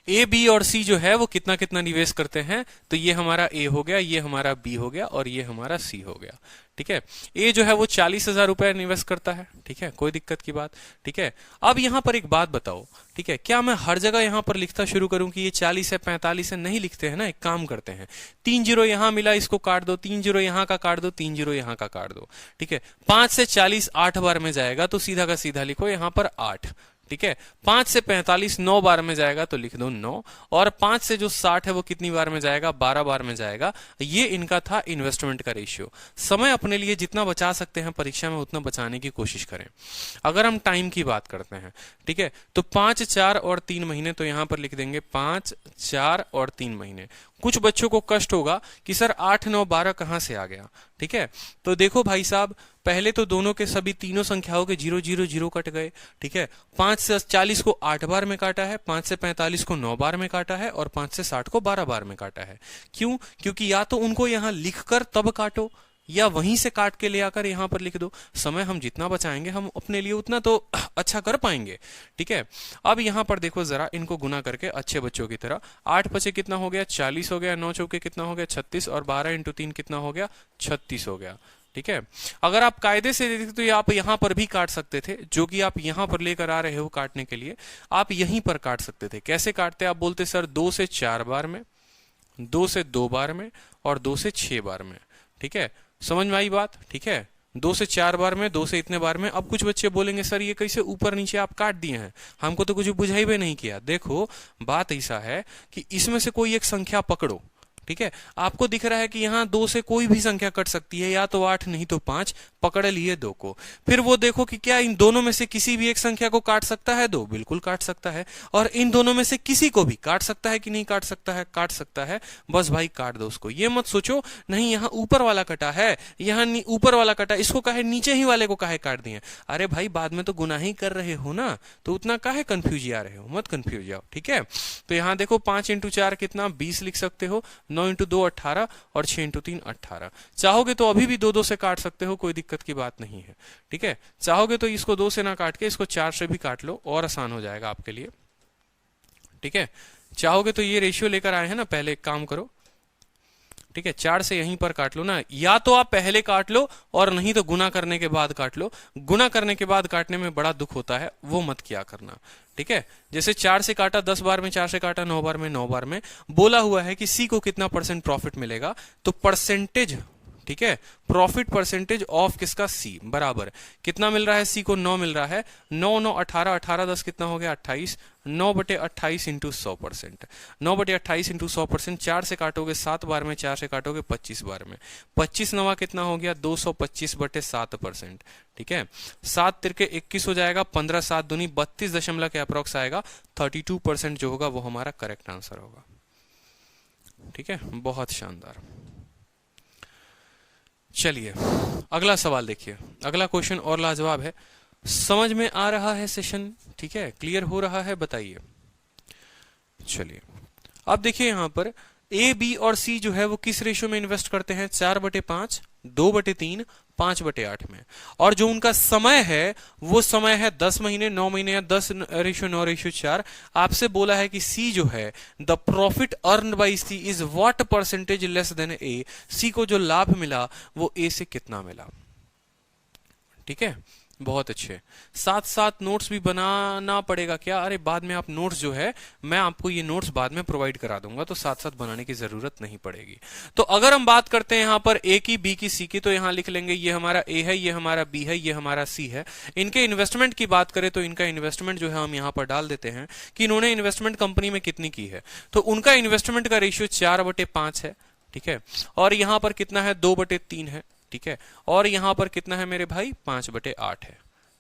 ए बी और सी जो है वो कितना कितना निवेश करते हैं, तो ये हमारा ए हो गया, ये हमारा बी हो गया और ये हमारा सी हो गया। ठीक है, ए जो है वो 40,000 रुपए निवेश करता है। ठीक है, कोई दिक्कत की बात। ठीक है, अब यहां पर एक बात बताओ, ठीक है, क्या मैं हर जगह यहां पर लिखता शुरू करूं कि ये 40 है 45 है, नहीं लिखते हैं ना। एक काम करते हैं, 3 जीरो यहां मिला, इसको काट दो, 3 जीरो यहां का काट दो, 3 जीरो यहां का काट दो। ठीक है, 5 से 40 8 बार में जाएगा, तो सीधा का सीधा लिखो यहां पर 8। ठीक है, 5 से 45 9 बार में जाएगा, तो लिख दो 9। और 5 से जो 60 है वो कितनी बार में जाएगा, 12 बार में जाएगा। ये इनका था इन्वेस्टमेंट का रेशियो। समय अपने लिए जितना बचा सकते हैं परीक्षा में उतना बचाने की कोशिश करें। अगर हम टाइम की बात करते हैं, ठीक है, तो 5 4 और 3 महीने, तो यहां पर लिख देंगे 5 4 और 3 महीने। कुछ बच्चों को कष्ट होगा कि सर 8 9 12 कहां से आ गया। ठीक है, तो देखो भाई साहब, पहले तो दोनों के सभी तीनों संख्याओं के 0 0 0 कट गए। ठीक है, 5 से 40 को 8 बार में काटा है, 5 से 45 को 9 बार में काटा है और 5 से 60 को 12 बार में काटा है। क्यों? क्योंकि या तो उनको यहां लिखकर तब काटो या वहीं से काट के ले आकर यहां पर लिख दो। समय हम जितना बचाएंगे हम अपने लिए उतना तो अच्छा कर पाएंगे। ठीक है, अब यहां पर देखो जरा, इनको गुना करके अच्छे बच्चों की तरह, 8 पचे कितना हो गया, 40 हो गया, 9 चौके कितना हो गया, 36 और 12 इंटू 3 कितना हो गया, 36 हो गया। ठीक है, अगर आप कायदे से देखते तो आप यहां पर भी काट सकते थे, जो कि आप यहां पर लेकर आ रहे हो काटने के लिए, आप यहीं पर काट सकते थे। कैसे काटते? आप बोलते सर 2 से 4 बार में, 2 से 2 बार में और 2 से 6 बार में। ठीक है, समझ में आई बात? ठीक है, 2 से 4 बार में, 2 से इतने बार में। अब कुछ बच्चे बोलेंगे सर ये कैसे ऊपर नीचे आप काट दिए हैं, हमको तो कुछ बुझाई भी नहीं किया। देखो बात ऐसा है कि इसमें से कोई एक संख्या पकड़ो, ठीक है, आपको दिख रहा है कि यहाँ 2 से कोई भी संख्या कट सकती है, या तो 8 नहीं तो 5, पकड़ लिए 2 को। फिर वो देखो कि क्या इन दोनों में से किसी भी एक संख्या को काट सकता है 2, बिल्कुल काट सकता है। और इन दोनों में से किसी को भी काट सकता है कि नहीं काट सकता है, काट सकता है। बस भाई काट दो उसको। ये मत सोचो नहीं यहाँ ऊपर वाला कटा है, यहाँ ऊपर वाला कटा, इसको काहे नीचे ही वाले को काहे काट दिए। अरे भाई बाद में तो गुनाह ही कर रहे हो ना, तो उतना काहे कंफ्यूज आ रहे हो, मत कंफ्यूज जाओ, ठीक है। तो यहाँ देखो 5 × 4 कितना 20 लिख सकते हो, 9 × 2 18 और 6 × 3 18। चाहोगे तो अभी भी 2 से काट सकते हो, कोई दिक्कत की बात नहीं है, ठीक है। चाहोगे तो इसको 2 से ना काट के इसको 4 से भी काट लो, और आसान हो जाएगा आपके लिए, ठीक है। चाहोगे तो ये रेशियो लेकर आए हैं ना, पहले एक काम करो, ठीक है, 4 से यहीं पर काट लो ना, या तो आप पहले काट लो और नहीं तो गुना करने के बाद काट लो। गुना करने के बाद काटने में बड़ा दुख होता है, वो मत किया करना, ठीक है। जैसे 4 से काटा 10 बार में, 4 से काटा 9 बार में, 9 बार में बोला हुआ है कि सी को कितना % प्रॉफिट मिलेगा, तो परसेंटेज, ठीक है, प्रॉफिट परसेंटेज ऑफ किसका, सी, बराबर कितना मिल रहा है सी को, 9 मिल रहा है। 9 9 18, 18 10 कितना हो गया 28, 9/28 × 100%, 9/28 × 100%। 4 से काटोगे 7 बार में, 4 से काटोगे 25 बार में, 25 9 कितना हो गया 225/7%, ठीक है। 7 तिरके 21 हो जाएगा, 15 7 दूनी 32 दशमलव के अप्रोक्स आएगा। 32% जो होगा वो हमारा करेक्ट आंसर होगा, ठीक है, बहुत शानदार। चलिए अगला सवाल देखिए, अगला क्वेश्चन और लाजवाब है। समझ में आ रहा है सेशन, ठीक है, क्लियर हो रहा है, बताइए। चलिए अब देखिए यहां पर ए बी और सी जो है वो किस रेशियो में इन्वेस्ट करते हैं, 4/5, 2/3, 5/8 में। और जो उनका समय है वो समय है 10 महीने, 9 महीने, या 10:9:4। आपसे बोला है कि सी जो है the profit earn by C is what % less than A, C को जो लाभ मिला वो ए से कितना मिला, ठीक है, बहुत अच्छे। साथ साथ नोट्स भी बनाना पड़ेगा क्या, अरे बाद में आप नोट्स जो है मैं आपको ये नोट्स बाद में प्रोवाइड करा दूंगा, तो साथ साथ बनाने की जरूरत नहीं पड़ेगी। तो अगर हम बात करते हैं यहां पर ए की, बी की, सी की, तो यहां लिख लेंगे ये हमारा ए है, ये हमारा बी है, ये हमारा सी है। इनके इन्वेस्टमेंट की बात करें तो इनका इन्वेस्टमेंट जो है हम यहां पर डाल देते हैं कि इन्होंने इन्वेस्टमेंट कंपनी में कितनी की है। तो उनका इन्वेस्टमेंट का रेशियो 4/5 है, ठीक है, और यहां पर कितना है 2/3 है, ठीक है, और यहां पर कितना है मेरे भाई 5/8 है,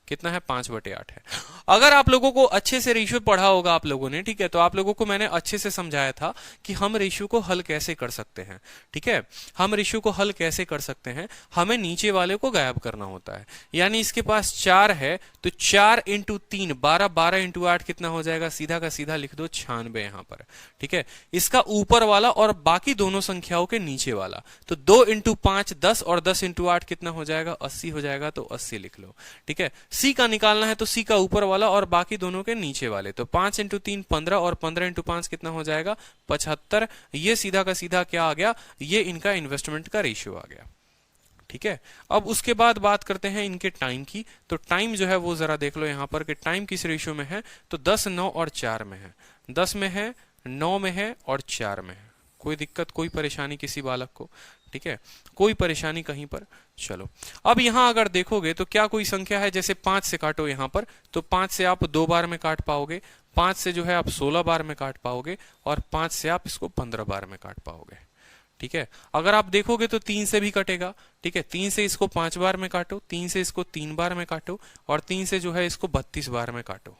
कितना है 5/8 है। अगर आप लोगों को अच्छे से रेशियो पढ़ा होगा आप लोगों ने, ठीक है, तो आप लोगों को मैंने अच्छे से समझाया था कि हम रेशियो को हल कैसे कर सकते हैं, ठीक है। हम रेशियो को हल कैसे कर सकते हैं, हमें नीचे वाले को गायब करना होता है। यानी इसके पास 4 है तो 4 × 3 12, 12 × 8 कितना हो जाएगा, सीधा का सीधा लिख दो 96 यहां पर, ठीक है। इसका ऊपर वाला और बाकी दोनों संख्याओं के नीचे वाला, तो 2 × 5 10 और 10 × 8 कितना हो जाएगा 80 हो जाएगा, तो 80 लिख लो, ठीक है। सी का निकालना है तो सी का ऊपर वाला और बाकी दोनों के नीचे वाले, तो 5 × 3 15 और 15 × 5 कितना हो जाएगा 75। ये सीधा का सीधा क्या आ गया, ये इनका इन्वेस्टमेंट का रेशियो आ गया, ठीक है। अब उसके बाद बात करते हैं इनके टाइम की। तो टाइम जो है वो जरा देख लो यहां पर कि टाइम किस रेशियो में है, तो 10 9 और 4 में है, 10 में है, 9 में है और 4 में है। कोई दिक्कत, कोई परेशानी किसी बालक को, ठीक है, कोई परेशानी कहीं पर। चलो अब यहां अगर देखोगे तो क्या कोई संख्या है, जैसे 5 से काटो यहां पर, तो 5 से आप 2 बार में काट पाओगे, 5 से जो है आप 16 बार में काट पाओगे, और 5 से आप इसको 15 बार में काट पाओगे, ठीक है। अगर आप देखोगे तो 3 से भी कटेगा, ठीक है, 3 से इसको 5 बार में काटो, 3 से इसको 3 बार में काटो, और 3 से जो है इसको 32 बार में काटो,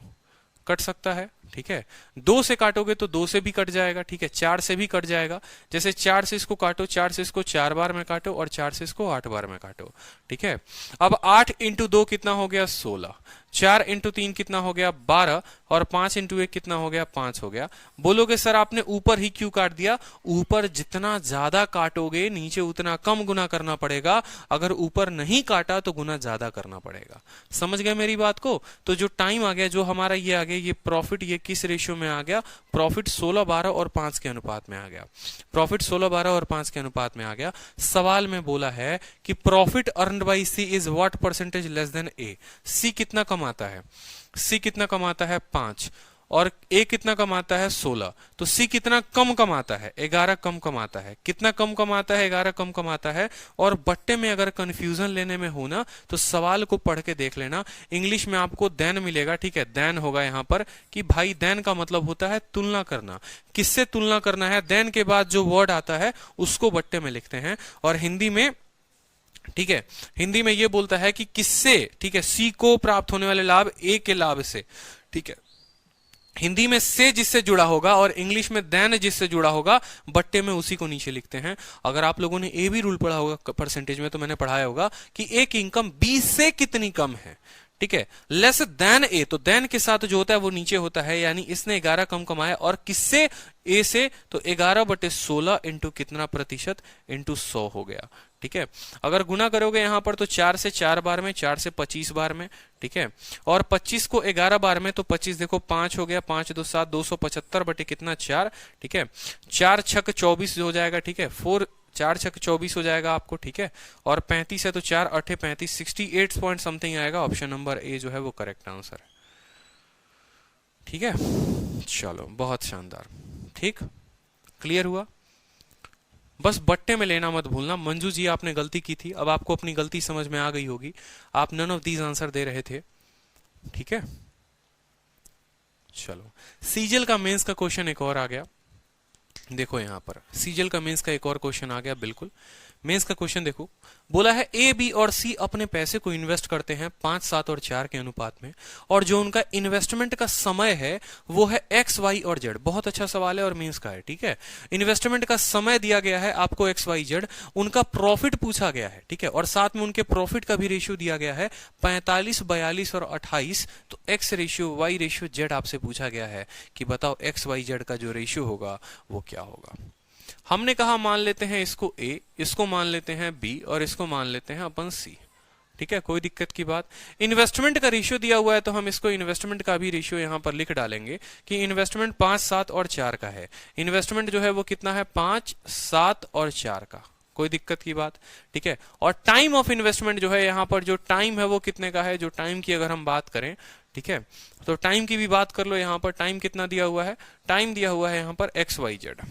कट सकता है, ठीक है। 2 से काटोगे तो 2 से भी कट जाएगा, ठीक है, 4 से भी कट जाएगा। जैसे 4 से इसको काटो, 4 से इसको 4 बार में काटो, और 4 से इसको 8 बार में काटो, ठीक है। अब 8 × 2 कितना हो गया 16, 4 × 3 कितना हो गया 12, और 5 × 1 कितना हो गया 5 हो गया। बोलोगे सर आपने ऊपर ही क्यों काट दिया, ऊपर जितना ज्यादा काटोगे नीचे उतना कम गुना करना पड़ेगा, अगर ऊपर नहीं काटा तो गुना ज्यादा करना पड़ेगा। समझ गए मेरी बात को। तो जो टाइम आ गया, जो हमारा ये आ गया, ये प्रॉफिट, ये किस रेशियो में आ गया, प्रॉफिट 16 12 और 5 के अनुपात में आ गया, प्रॉफिट 16 12 और 5 के अनुपात में आ गया। सवाल में बोला है कि profit earned by C is what % less than A, C कितना कमाता है, सी कितना कमाता है 5, और ए कितना कमाता है 16, तो सी कितना कम कमाता है 11 कम कमाता है। कितना कम कमाता है 11 कम कमाता है। और बट्टे में अगर कंफ्यूजन लेने में हो ना तो सवाल को पढ़ के देख लेना, इंग्लिश में आपको देन मिलेगा, ठीक है, देन होगा यहाँ पर कि भाई देन का मतलब होता है तुलना करना। किससे तुलना करना है, देन के बाद जो वर्ड आता है उसको बट्टे में लिखते हैं। और हिंदी में, ठीक है, हिंदी में ये बोलता है कि किससे, ठीक है, सी को प्राप्त होने वाले लाभ ए के लाभ से, ठीक है। हिंदी में से जिससे जुड़ा होगा और इंग्लिश में देन जिससे जुड़ा होगा, बट्टे में उसी को नीचे लिखते हैं। अगर आप लोगों ने ए भी रूल पढ़ा होगा परसेंटेज में तो मैंने पढ़ाया होगा कि ए की इनकम बी से कितनी कम है, ठीक है, लेस देन ए, तो देन के साथ जो होता है वो नीचे होता है, यानी इसने 11 कम कमाया और किससे, ए से, तो 11/16 इंटू कितना प्रतिशत, इंटू 100 हो गया, ठीक है। अगर गुना करोगे यहां पर तो 4 से 4 बार में, 4 से 25 बार में, ठीक है, और 25 को 11 बार में तो 25 देखो 5 हो गया, 5 2 7, 275 बटे कितना 4, ठीक है, 4 छक 24 हो जाएगा, ठीक है, 4 छक 24 हो जाएगा आपको, ठीक है, और 35 है तो 4 8 35, 68 पॉइंट समथिंग आएगा। ऑप्शन नंबर ए जो है वो करेक्ट आंसर है, ठीक है। चलो बहुत शानदार, ठीक, क्लियर हुआ। बस बट्टे में लेना मत भूलना। मंजू जी आपने गलती की थी, अब आपको अपनी गलती समझ में आ गई होगी, आप नन ऑफ दीज आंसर दे रहे थे, ठीक है। चलो सीजल का मेंस का क्वेश्चन एक और आ गया, देखो यहां पर सीजल का मेंस का एक और क्वेश्चन आ गया, बिल्कुल मेंस का क्वेश्चन देखो, बोला है ए बी और सी अपने पैसे को इन्वेस्ट करते हैं 5 7 और 4 के अनुपात में, और जो उनका इन्वेस्टमेंट का समय है वो है एक्स वाई और जेड। बहुत अच्छा सवाल है और मेंस का है, ठीक है। इन्वेस्टमेंट का समय दिया गया है आपको एक्स वाई जेड, उनका प्रॉफिट पूछा गया है, ठीक है, और साथ में उनके प्रॉफिट का भी रेशियो दिया गया है 45 42 और 28, तो X ratio Y ratio Z आपसे पूछा गया है कि बताओ एक्स वाई जेड का जो रेशियो होगा वो क्या होगा। हमने कहा मान लेते हैं इसको ए, इसको मान लेते हैं बी और इसको मान लेते हैं अपन सी, ठीक है, कोई दिक्कत की बात। इन्वेस्टमेंट का रेशियो दिया हुआ है तो हम इसको इन्वेस्टमेंट का भी रेशियो यहां पर लिख डालेंगे कि इन्वेस्टमेंट 5 7 और 4 का है। इन्वेस्टमेंट जो है वो कितना है 5 7 और 4 का, कोई दिक्कत की बात, ठीक है। और टाइम ऑफ इन्वेस्टमेंट जो है यहां पर जो टाइम है वो कितने का है, जो टाइम की अगर हम बात करें, ठीक है, तो टाइम की भी बात कर लो। यहां पर टाइम कितना दिया हुआ है, टाइम दिया हुआ है यहां पर एक्स वाई जेड,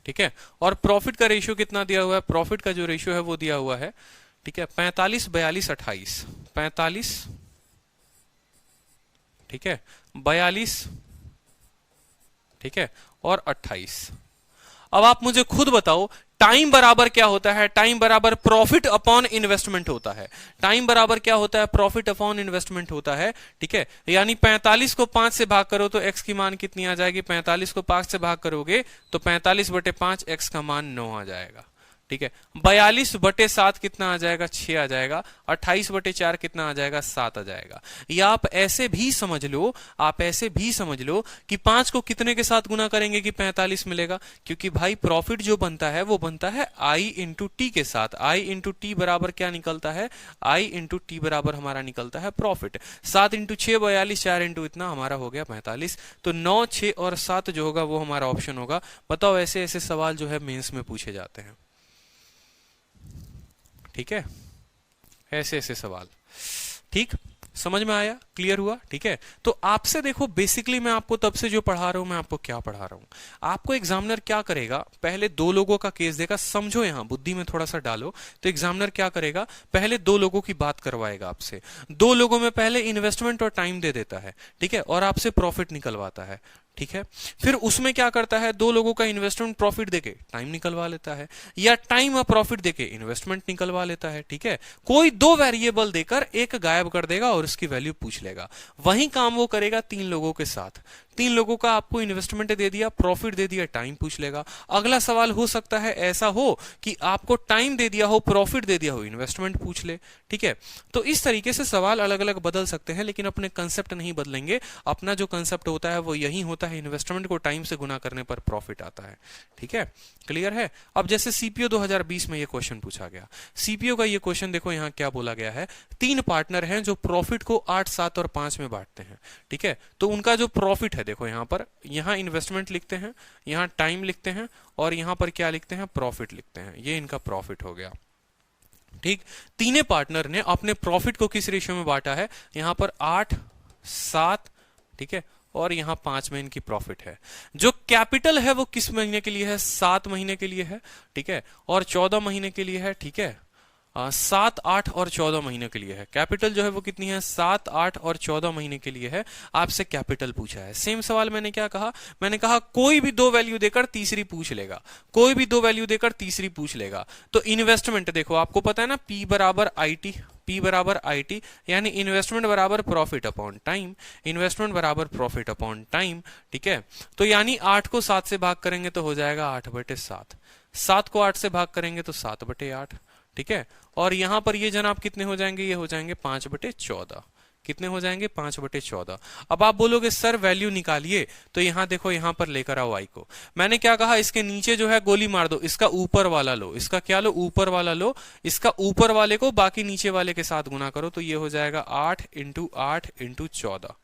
ठीक है। और प्रॉफिट का रेशियो कितना दिया हुआ है, प्रॉफिट का जो रेशियो है वो दिया हुआ है, ठीक है, 45 42 28, 45, ठीक है, 42, ठीक है, और 28। अब आप मुझे खुद बताओ टाइम बराबर क्या होता है, टाइम बराबर प्रॉफिट अपॉन इन्वेस्टमेंट होता है। टाइम बराबर क्या होता है, प्रॉफिट अपॉन इन्वेस्टमेंट होता है, ठीक है। यानी 45 को 5 से भाग करो तो x की मान कितनी आ जाएगी, 45 को 5 से भाग करोगे तो 45/5 x का मान 9 आ जाएगा, ठीक है। 42/7 कितना आ जाएगा, 6 आ जाएगा। 28/4 कितना आ जाएगा, 7 आ जाएगा। या आप ऐसे भी समझ लो, आप ऐसे भी समझ लो कि 5 को कितने के साथ गुना करेंगे कि 45 मिलेगा, क्योंकि भाई प्रॉफिट जो बनता है वो बनता है आई इंटू टी के साथ। आई इंटू टी बराबर क्या निकलता है, आई इंटू टी बराबर हमारा निकलता है प्रॉफिट। 7 इंटू 6 42, 4 इंटू इतना हमारा हो गया 45। तो 9 6 और 7 जो होगा वो हमारा ऑप्शन होगा। बताओ ऐसे ऐसे सवाल जो है मेंस में पूछे जाते हैं, ठीक है, ऐसे ऐसे सवाल, ठीक, समझ में आया, क्लियर हुआ, ठीक है। तो आपसे देखो बेसिकली मैं आपको तब से जो पढ़ा रहा हूं, मैं आपको क्या पढ़ा रहा हूं, आपको एग्जामिनर क्या करेगा, पहले 2 लोगों का केस देगा, समझो यहां बुद्धि में थोड़ा सा डालो। तो एग्जामिनर क्या करेगा, पहले 2 लोगों की बात करवाएगा आपसे, 2 लोगों में पहले इन्वेस्टमेंट और टाइम दे देता है, ठीक है, और आपसे प्रॉफिट निकलवाता है, ठीक है। फिर उसमें क्या करता है, 2 लोगों का इन्वेस्टमेंट प्रॉफिट देके टाइम निकलवा लेता है, या टाइम और प्रॉफिट देके इन्वेस्टमेंट निकलवा लेता है, ठीक है। कोई 2 वेरिएबल देकर एक गायब कर देगा और उसकी वैल्यू पूछ लेगा। वही काम वो करेगा 3 लोगों के साथ। 3 लोगों का आपको इन्वेस्टमेंट दे दिया, प्रॉफिट दे दिया, टाइम पूछ लेगा। अगला सवाल हो सकता है ऐसा हो कि आपको टाइम दे दिया हो, प्रॉफिट दे दिया हो, इन्वेस्टमेंट पूछ ले, ठीक है। तो इस तरीके से सवाल अलग अलग बदल सकते हैं, लेकिन अपने कंसेप्ट नहीं बदलेंगे। अपना जो कंसेप्ट होता है वो यही होता है, इन्वेस्टमेंट को टाइम से गुना करने पर प्रॉफिट आता है, ठीक है, क्लियर है। अब जैसे सीपीओ 2020 में ये क्वेश्चन पूछा गया, सीपीओ का ये क्वेश्चन देखो यहां क्या बोला गया है, 3 पार्टनर हैं जो प्रॉफिट को 8 7 और 5 में बांटते हैं, ठीक है। तो उनका जो प्रॉफिट है देखो यहां पर, यहां इन्वेस्टमेंट लिखते हैं, यहां टाइम लिखते हैं, और यहां पर क्या लिखते हैं, प्रॉफिट लिखते हैं। ये इनका प्रॉफिट हो गया, ठीक, तीनों पार्टनर ने अपने प्रॉफिट को किस रेशियो में बांटा है, यहां पर 8, 7, ठीक है, और यहां 5 में इनकी प्रॉफिट है। जो कैपिटल है वो किस महीने के लिए है, 7 महीने के लिए है, ठीक है, और 14 महीने के लिए है, ठीक है, 7, 8 और 14 महीने के लिए है। कैपिटल जो है वो कितनी है, 7, 8 और 14 महीने के लिए है। आपसे कैपिटल पूछा है। सेम सवाल मैंने क्या कहा, मैंने कहा कोई भी 2 वैल्यू देकर तीसरी पूछ लेगा, कोई भी 2 वैल्यू देकर तीसरी पूछ लेगा। तो इन्वेस्टमेंट देखो, आपको पता है ना, P बराबर IT, P बराबर IT, यानी इन्वेस्टमेंट बराबर प्रॉफिट अपॉन टाइम, इन्वेस्टमेंट बराबर प्रॉफिट अपॉन टाइम, ठीक है। तो यानी 8 को 7 से भाग करेंगे तो हो जाएगा 8/7, 7 को 8 से भाग करेंगे तो 7/8, ठीक है। और यहां पर ये जनाब कितने हो जाएंगे, ये हो जाएंगे 5/14, कितने हो जाएंगे, 5/14। अब आप बोलोगे सर वैल्यू निकालिए, तो यहां देखो, यहां पर लेकर आओ आई को। मैंने क्या कहा, इसके नीचे जो है गोली मार दो, इसका ऊपर वाला लो, इसका क्या लो, ऊपर वाला लो, इसका ऊपर वाले को बाकी नीचे वाले के साथ गुना करो, तो ये हो जाएगा 8 × 8 × 14,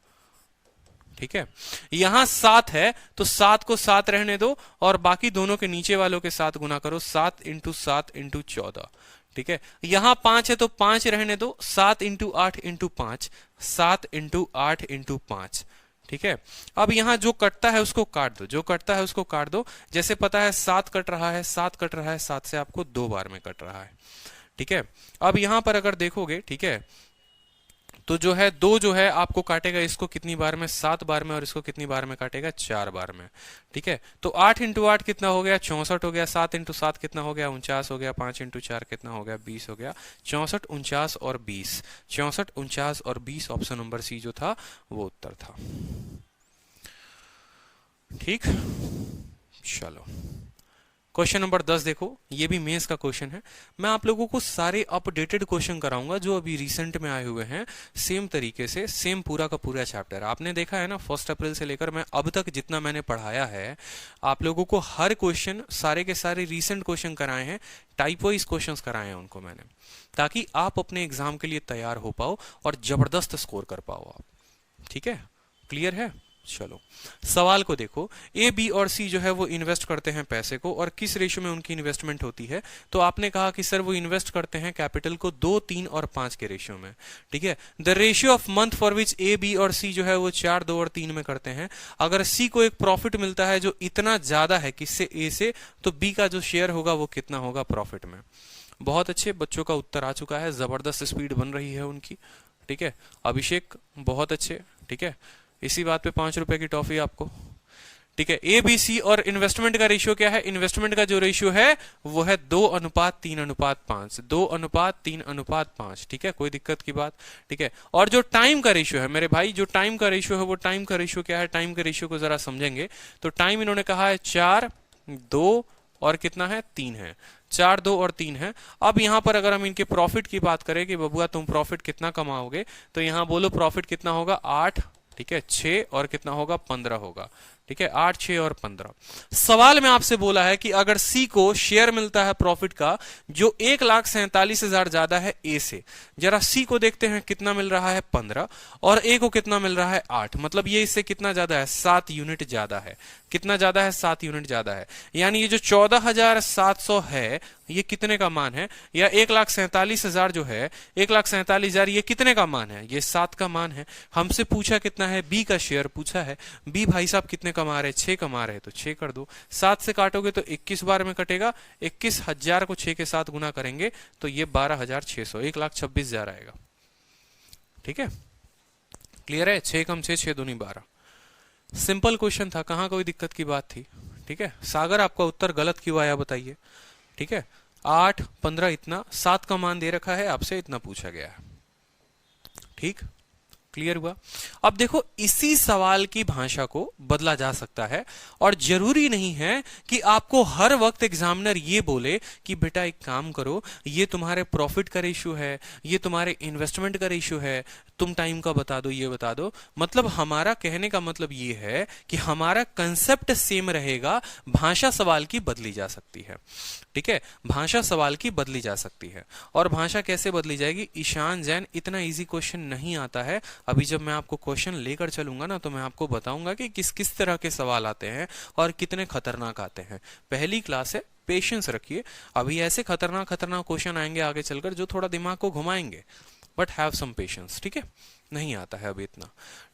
ठीक है। यहां 7 है तो 7 को 7 रहने दो और बाकी दोनों के नीचे वालों के साथ गुना करो, 7 × 7 × 14, ठीक है। यहां 5 है तो 5 रहने दो, 7 × 8 × 5, 7 × 8 × 5, ठीक है। अब यहां जो कटता है उसको काट दो, जो कटता है उसको काट दो। जैसे पता है 7 कट रहा है, 7 कट रहा है, 7 से आपको 2 बार में कट रहा है, ठीक है। अब यहां पर अगर देखोगे, ठीक है, तो जो है 2 जो है आपको काटेगा, इसको कितनी बार में, 7 बार में, और इसको कितनी बार में काटेगा, 4 बार में, ठीक है। तो 8 × 8 कितना हो गया, 64 हो गया, 7 × 7 कितना हो गया, 49 हो गया, 5 × 4 कितना हो गया, 20 हो गया, 64, 49 और 20, 64, 49 और 20, ऑप्शन नंबर सी जो था वो उत्तर था। ठीक, चलो क्वेश्चन नंबर 10 देखो, ये भी मेंस का क्वेश्चन है। मैं आप लोगों को सारे अपडेटेड क्वेश्चन कराऊंगा जो अभी रिसेंट में आए हुए हैं, सेम तरीके से, सेम पूरा का पूरा चैप्टर। आपने देखा है ना 1 अप्रैल से लेकर मैं अब तक जितना मैंने पढ़ाया है, आप लोगों को हर क्वेश्चन, सारे के सारे रिसेंट क्वेश्चन कराए हैं, टाइप वाइज क्वेश्चन कराए हैं उनको मैंने, ताकि आप अपने एग्जाम के लिए तैयार हो पाओ और जबरदस्त स्कोर कर पाओ आप, ठीक है। क्लियर है, चलो सवाल को देखो। ए, बी और सी जो है वो इन्वेस्ट करते हैं पैसे को, और किस रेशियो में उनकी इन्वेस्टमेंट होती है। तो आपने कहा कि सर वो इन्वेस्ट करते हैं कैपिटल को 2, 3 और 5 के रेशियो में, ठीक है। The ratio of month for which A, B और सी जो है वो 4, 2 और 3 में करते हैं। अगर सी को एक प्रॉफिट मिलता है जो इतना ज्यादा है किससे, ए से, तो बी का जो शेयर होगा वो कितना होगा प्रॉफिट में। बहुत अच्छे बच्चों का उत्तर आ चुका है, जबरदस्त स्पीड बन रही है उनकी, ठीक है। अभिषेक बहुत अच्छे, ठीक है। इसी बात पे 5 रुपए की टॉफी आपको, ठीक है। ए, बी, सी और इन्वेस्टमेंट का रेशियो क्या है, इन्वेस्टमेंट का जो रेशियो है वो है 2:3:5, 2:3:5, ठीक है। कोई दिक्कत की बात, ठीक है। और जो टाइम का रेशियो है मेरे भाई, जो टाइम का रेशियो है वो टाइम का रेशियो क्या है, टाइम के रेशियो को जरा समझेंगे। तो टाइम इन्होंने कहा है 4, 2 और कितना है, 3 है, 4, 2 और 3 है। अब यहां पर अगर हम इनके प्रॉफिट की बात करें कि बबुआ तुम प्रॉफिट कितना कमाओगे, तो यहां बोलो प्रॉफिट कितना होगा, 8, ठीक है, 6 और कितना होगा, 15 होगा, ठीक है। 8, 6 और 15। सवाल में आपसे बोला है कि अगर सी को शेयर मिलता है प्रॉफिट का जो 1,47,000 ज्यादा है ए से, जरा सी को देखते हैं कितना मिल रहा है, 15, और ए को कितना मिल रहा है, 8। मतलब ये इससे कितना ज्यादा है, 7 यूनिट ज्यादा है। कितना ज्यादा है, 7 यूनिट ज्यादा है। यानी ये जो 14,700 है ये कितने का मान है, या 1,47,000 जो है, 1,47,000 ये कितने का मान है, ये 7 का मान है। हमसे पूछा कितना है, बी का शेयर पूछा है। बी भाई साहब कितने कमा रहे, 6 कमा रहे, तो 6 कर दो। 7 से काटोगे तो 21 बार में कटेगा, 21,000 को 6 के साथ गुना करेंगे तो ये 12,600, 1,26,000 आएगा, ठीक है। क्लियर है, 6 कम 6, 6 दूनी 12। सिंपल क्वेश्चन था, कहां कोई दिक्कत की बात थी, ठीक है। सागर आपका उत्तर गलत क्यों आया बताइए, ठीक है। 8, 15 इतना, 7 का मान दे रखा है, आपसे इतना पूछा गया है, ठीक। क्लियर हुआ। अब देखो इसी सवाल की भाषा को बदला जा सकता है, और जरूरी नहीं है कि आपको हर वक्त एग्जामिनर ये बोले कि बेटा एक काम करो, ये तुम्हारे प्रॉफिट का रेशियो है, ये तुम्हारे इन्वेस्टमेंट का रेशियो है, तुम टाइम का बता दो, ये बता दो। मतलब हमारा कहने का मतलब ये है कि हमारा कंसेप्ट सेम रहेगा, भाषा सवाल की बदली जा सकती है, ठीक है। भाषा सवाल की बदली जा सकती है। और भाषा कैसे बदली जाएगी, ईशान जैन इतना इजी क्वेश्चन नहीं आता है। अभी जब मैं आपको क्वेश्चन लेकर चलूंगा ना, तो मैं आपको बताऊंगा कि किस किस तरह के सवाल आते हैं और कितने खतरनाक आते हैं। पहली क्लास है, पेशेंस रखिए, अभी ऐसे खतरनाक खतरनाक क्वेश्चन आएंगे आगे चलकर जो थोड़ा दिमाग को घुमाएंगे, बट हैव सम पेशेंस, ठीक है, नहीं आता है अभी इतना,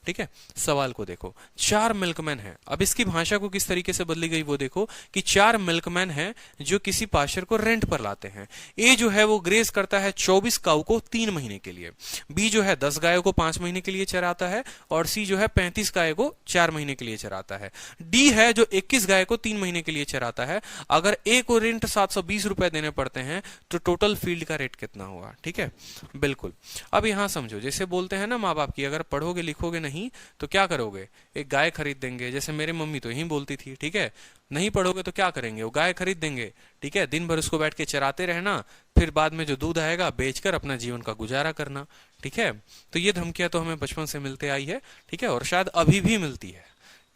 ठीक है। सवाल को देखो, 4 मिल्कमैन हैं, अब इसकी भाषा को किस तरीके से बदली गई वो देखो कि 4 मिल्कमैन हैं जो किसी पाशर को रेंट पर लाते हैं। ए जो है वो ग्रेज करता है 24 काऊ को 3 महीने के लिए, बी जो है 10 गायों को 5 महीने के लिए चराता है, और सी जो है 35 गाय को 4 महीने के लिए चराता है। डी है जो 21 गाय को 3 महीने के लिए चराता है। अगर ए को रेंट 720 रुपए देने पड़ते हैं तो टोटल फील्ड का रेट कितना हुआ, ठीक है, बिल्कुल। अब यहां समझो, जैसे बोलते हैं ना माँ बाप की, अगर पढ़ोगे लिखोगे नहीं तो क्या करोगे, एक गाय खरीद देंगे, जैसे मेरी मम्मी तो यही बोलती थी, ठीक है, नहीं पढ़ोगे तो क्या करेंगे, वो गाय खरीद देंगे, ठीक है, दिन भर उसको बैठ के चराते रहना, फिर बाद में जो दूध आएगा बेचकर अपना जीवन का गुजारा करना, ठीक है। तो ये धमकियां तो हमें बचपन से मिलते आई है, ठीक है, और शायद अभी भी मिलती है,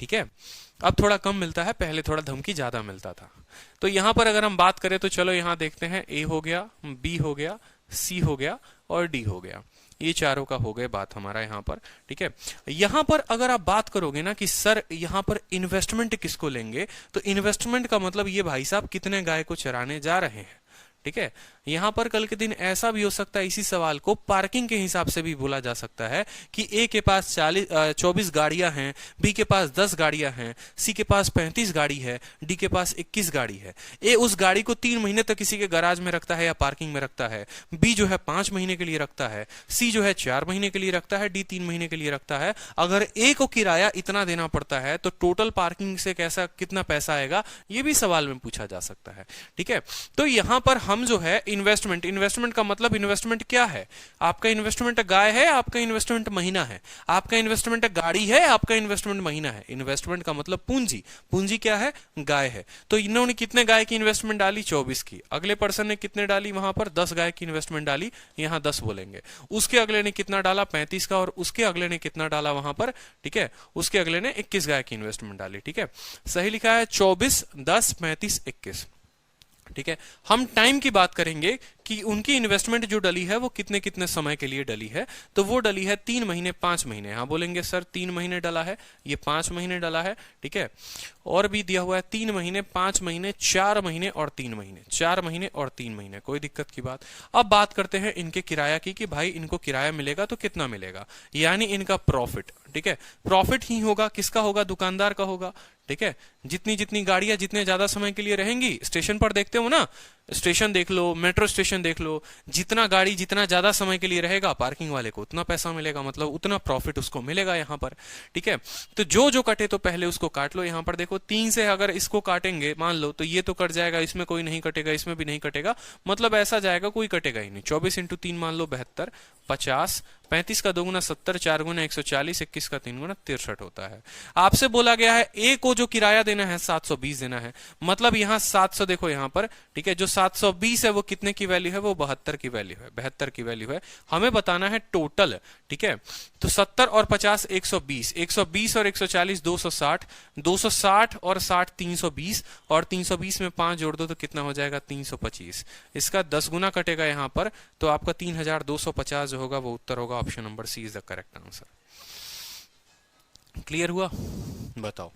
ठीक है। अब थोड़ा कम मिलता है, पहले थोड़ा धमकी ज्यादा मिलता था। तो यहां पर अगर हम बात करें तो चलो यहां देखते हैं, ए हो गया, बी हो गया, सी हो गया और डी हो गया, ये चारों का हो गए बात हमारा यहाँ पर, ठीक है। यहां पर अगर आप बात करोगे ना कि सर यहां पर इन्वेस्टमेंट किसको लेंगे, तो इन्वेस्टमेंट का मतलब ये भाई साहब कितने गाय को चराने जा रहे हैं, ठीक है। यहां पर कल के दिन ऐसा भी हो सकता है, इसी सवाल को पार्किंग के हिसाब से भी बोला जा सकता है कि ए के पास 24 गाड़ियां हैं, बी के पास 10 गाड़ियां हैं, सी के पास 35 गाड़ी है, डी के पास 21 गाड़ी है। ए उस गाड़ी को 3 महीने तक किसी के गैराज में रखता है या पार्किंग में रखता है, बी जो है 5 महीने के लिए रखता है, सी जो है 4 महीने के लिए रखता है, डी 3 महीने के लिए रखता है। अगर ए को किराया इतना देना पड़ता है तो टोटल पार्किंग से कैसा कितना पैसा आएगा, ये भी सवाल में पूछा जा सकता है, ठीक है। तो यहां पर हम जो है इन्वेस्टमेंट का मतलब इन्वेस्टमेंट क्या है, आपका इन्वेस्टमेंट गाय है, आपका इन्वेस्टमेंट महीना है, आपका इन्वेस्टमेंट गाड़ी है, आपका इन्वेस्टमेंट महीना है। इन्वेस्टमेंट का मतलब पूंजी, पूंजी क्या है, गाय है। तो इन्होंने कितने गाय की इन्वेस्टमेंट डाली, 24 की। अगले पर्सन ने कितने डाली, वहां पर 10 गाय की इन्वेस्टमेंट डाली, यहां 10 बोलेंगे। उसके अगले ने कितना डाला, 35 का, और उसके अगले ने कितना डाला वहां पर, ठीक है, उसके अगले ने 21 गाय की इन्वेस्टमेंट डाली, ठीक है। सही लिखा है 24, 10, 35, 21, ठीक है। हम टाइम की बात करेंगे कि उनकी इन्वेस्टमेंट जो डली है वो कितने कितने समय के लिए डली है, तो वो डली है 3 महीने 5 महीने। यहां बोलेंगे सर 3 महीने डला है, ये 5 महीने डला है, ठीक है। और भी दिया हुआ है 3 महीने, 5 महीने, 4 महीने और 3 महीने, 4 महीने और 3 महीने, कोई दिक्कत की बात। अब बात करते हैं इनके किराया की कि भाई इनको किराया मिलेगा तो कितना मिलेगा, यानी इनका प्रॉफिट, ठीक है। प्रॉफिट ही होगा, किसका होगा, दुकानदार का होगा, ठीक है। जितनी जितनी गाड़ियां जितने ज्यादा समय के लिए रहेंगी, स्टेशन पर देखते हो ना, स्टेशन देख लो, मेट्रो स्टेशन देख लो, जितना गाड़ी जितना ज्यादा समय के लिए रहेगा पार्किंग वाले को उतना पैसा मिलेगा, मतलब उतना प्रॉफिट उसको मिलेगा यहाँ पर, ठीक है। तो जो जो कटे तो पहले उसको काट लो। यहाँ पर देखो 3 से अगर इसको काटेंगे मान लो तो ये तो कट जाएगा, इसमें कोई नहीं कटेगा, इसमें भी नहीं कटेगा, मतलब ऐसा जाएगा कोई कटेगा ही नहीं। 24 × 3 मान लो 72, 50, 35 का 2 गुना 70, 4 गुना 140, 21 का 3 गुना 63 होता है। आपसे बोला गया है ए को जो किराया देना है 720 देना है, मतलब यहाँ 700 देखो यहाँ पर, ठीक है, जो 720 है वो कितने की वैल्यू है, वो 72 की वैल्यू है, 72 की वैल्यू है। हमें बताना है टोटल, ठीक है। तो 70 और 50 120, 120 और 140 260, 260 और 60 320, और 320 में 5 जोड़ दो तो कितना हो जाएगा 325। इसका 10 गुना कटेगा यहाँ पर, तो आपका 3250 जो होगा वो उत्तर होगा। Option number C is the correct answer. Clear हुआ, बताओ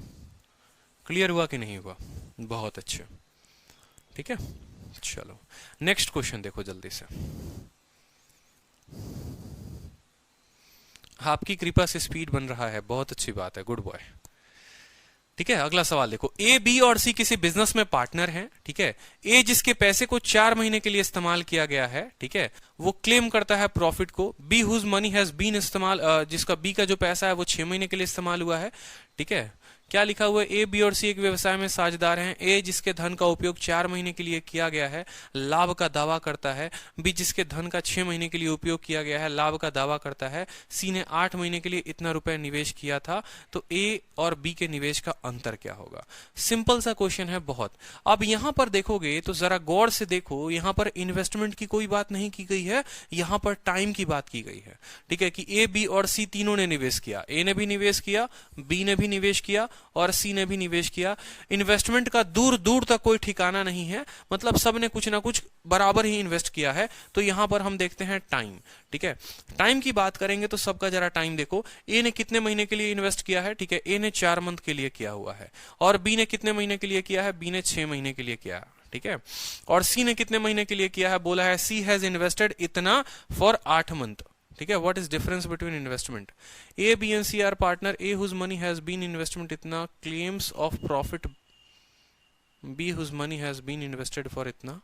क्लियर हुआ कि नहीं हुआ, बहुत अच्छे, ठीक है। चलो नेक्स्ट क्वेश्चन देखो जल्दी से। आपकी कृपा से स्पीड बन रहा है, बहुत अच्छी बात है, गुड बॉय, ठीक है। अगला सवाल देखो, ए, बी और सी किसी बिजनेस में पार्टनर हैं, ठीक है। ए जिसके पैसे को 4 महीने के लिए इस्तेमाल किया गया है, ठीक है, वो क्लेम करता है प्रॉफिट को। B whose money has been इस्तेमाल, जिसका बी का जो पैसा है वो 6 महीने के लिए इस्तेमाल हुआ है, ठीक है। क्या लिखा हुआ है, ए, बी और सी एक व्यवसाय में साझेदार हैं। ए जिसके धन का उपयोग 4 महीने के लिए किया गया है लाभ का दावा करता है। बी जिसके धन का 6 महीने के लिए उपयोग किया गया है लाभ का दावा करता है। सी ने 8 महीने के लिए इतना रुपए निवेश किया था। तो ए और बी के निवेश का अंतर क्या होगा। सिंपल सा क्वेश्चन है बहुत। अब यहां पर देखोगे तो जरा गौर से देखो, यहां पर इन्वेस्टमेंट की कोई बात नहीं की गई है, यहां पर टाइम की बात की गई है, ठीक है, कि ए, बी और सी तीनों ने निवेश किया। ए ने भी निवेश किया, बी ने भी निवेश किया और सी ने भी निवेश किया। इन्वेस्टमेंट का दूर दूर तक कोई ठिकाना नहीं है, मतलब सब ने कुछ ना कुछ बराबर ही इन्वेस्ट किया है। तो यहां पर हम देखते हैं टाइम, ठीक है। टाइम की बात करेंगे तो सबका जरा टाइम देखो। ए ने कितने महीने के लिए इन्वेस्ट किया है, ठीक है, ए ने 4 मंथ के लिए किया हुआ है, और बी ने कितने महीने के लिए किया है, बी ने 6 महीने के लिए किया है, ठीक है। और सी ने कितने महीने के लिए किया है, बोला है सी हैज इन्वेस्टेड इतना फॉर 8 मंथ, ठीक है। What is difference between investment, A B and C are partner, A whose money has been investment इतना, claims of profit B whose money has been invested for इतना,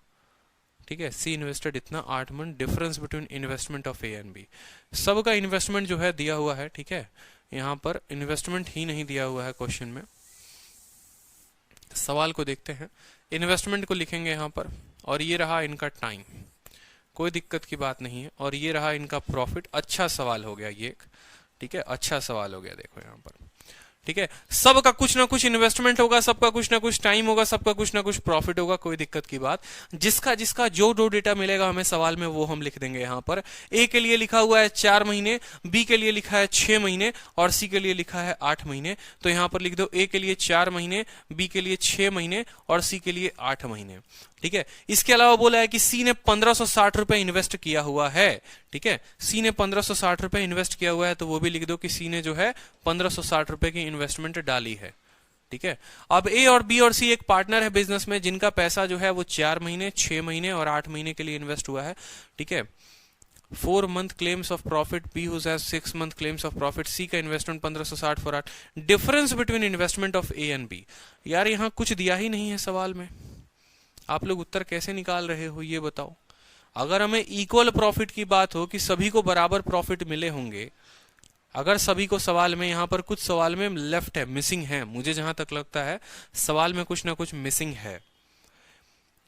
ठीक है। C invested इतना 8 month, difference between investment of A and B. सबका investment जो है दिया हुआ है, ठीक है। यहाँ पर इन्वेस्टमेंट ही नहीं दिया हुआ है क्वेश्चन में। सवाल को देखते हैं, इन्वेस्टमेंट को लिखेंगे यहाँ पर, और ये रहा इनका टाइम, कोई दिक्कत की बात नहीं है, और ये रहा इनका प्रॉफिट। अच्छा सवाल हो गया ये, ठीक है, अच्छा सवाल हो गया, देखो यहाँ पर, ठीक है। सबका कुछ ना कुछ इन्वेस्टमेंट होगा, सबका कुछ ना कुछ टाइम होगा, सबका कुछ ना कुछ प्रॉफिट होगा, कोई दिक्कत की बात। जिसका जिसका जो डेटा मिलेगा हमें सवाल में वो हम लिख देंगे यहाँ पर। ए के लिए लिखा हुआ है 4 महीने, बी के लिए लिखा है 6 महीने, और सी के लिए लिखा है 8 महीने। तो यहाँ पर लिख दो ए के लिए 4 महीने, बी के लिए 6 महीने और सी के लिए 8 महीने, ठीक है। इसके अलावा बोला है कि सी ने 1560 रुपए इन्वेस्ट किया हुआ है, ठीक है। सी ने 1560 रुपए इन्वेस्ट किया हुआ है, तो वो भी लिख दो कि सी ने जो है 1560 रुपए की इन्वेस्टमेंट डाली है, ठीक है। अब ए और बी और सी एक पार्टनर है बिजनेस में, जिनका पैसा जो है वो 4 महीने, 6 महीने और 8 महीने के लिए इन्वेस्ट हुआ है, ठीक है। 4 month claims of profit, B who has 6 month claims of profit, C का investment 1560 for 8। Difference between investment of A and B, यार यहाँ कुछ दिया ही नहीं है सवाल में, आप लोग उत्तर कैसे निकाल रहे हो ये बताओ। अगर हमें इक्वल प्रॉफिट की बात हो कि सभी को बराबर प्रॉफिट मिले होंगे, अगर सभी को, सवाल में यहाँ पर कुछ सवाल में लेफ्ट है, मिसिंग है, मुझे जहां तक लगता है सवाल में कुछ ना कुछ मिसिंग है।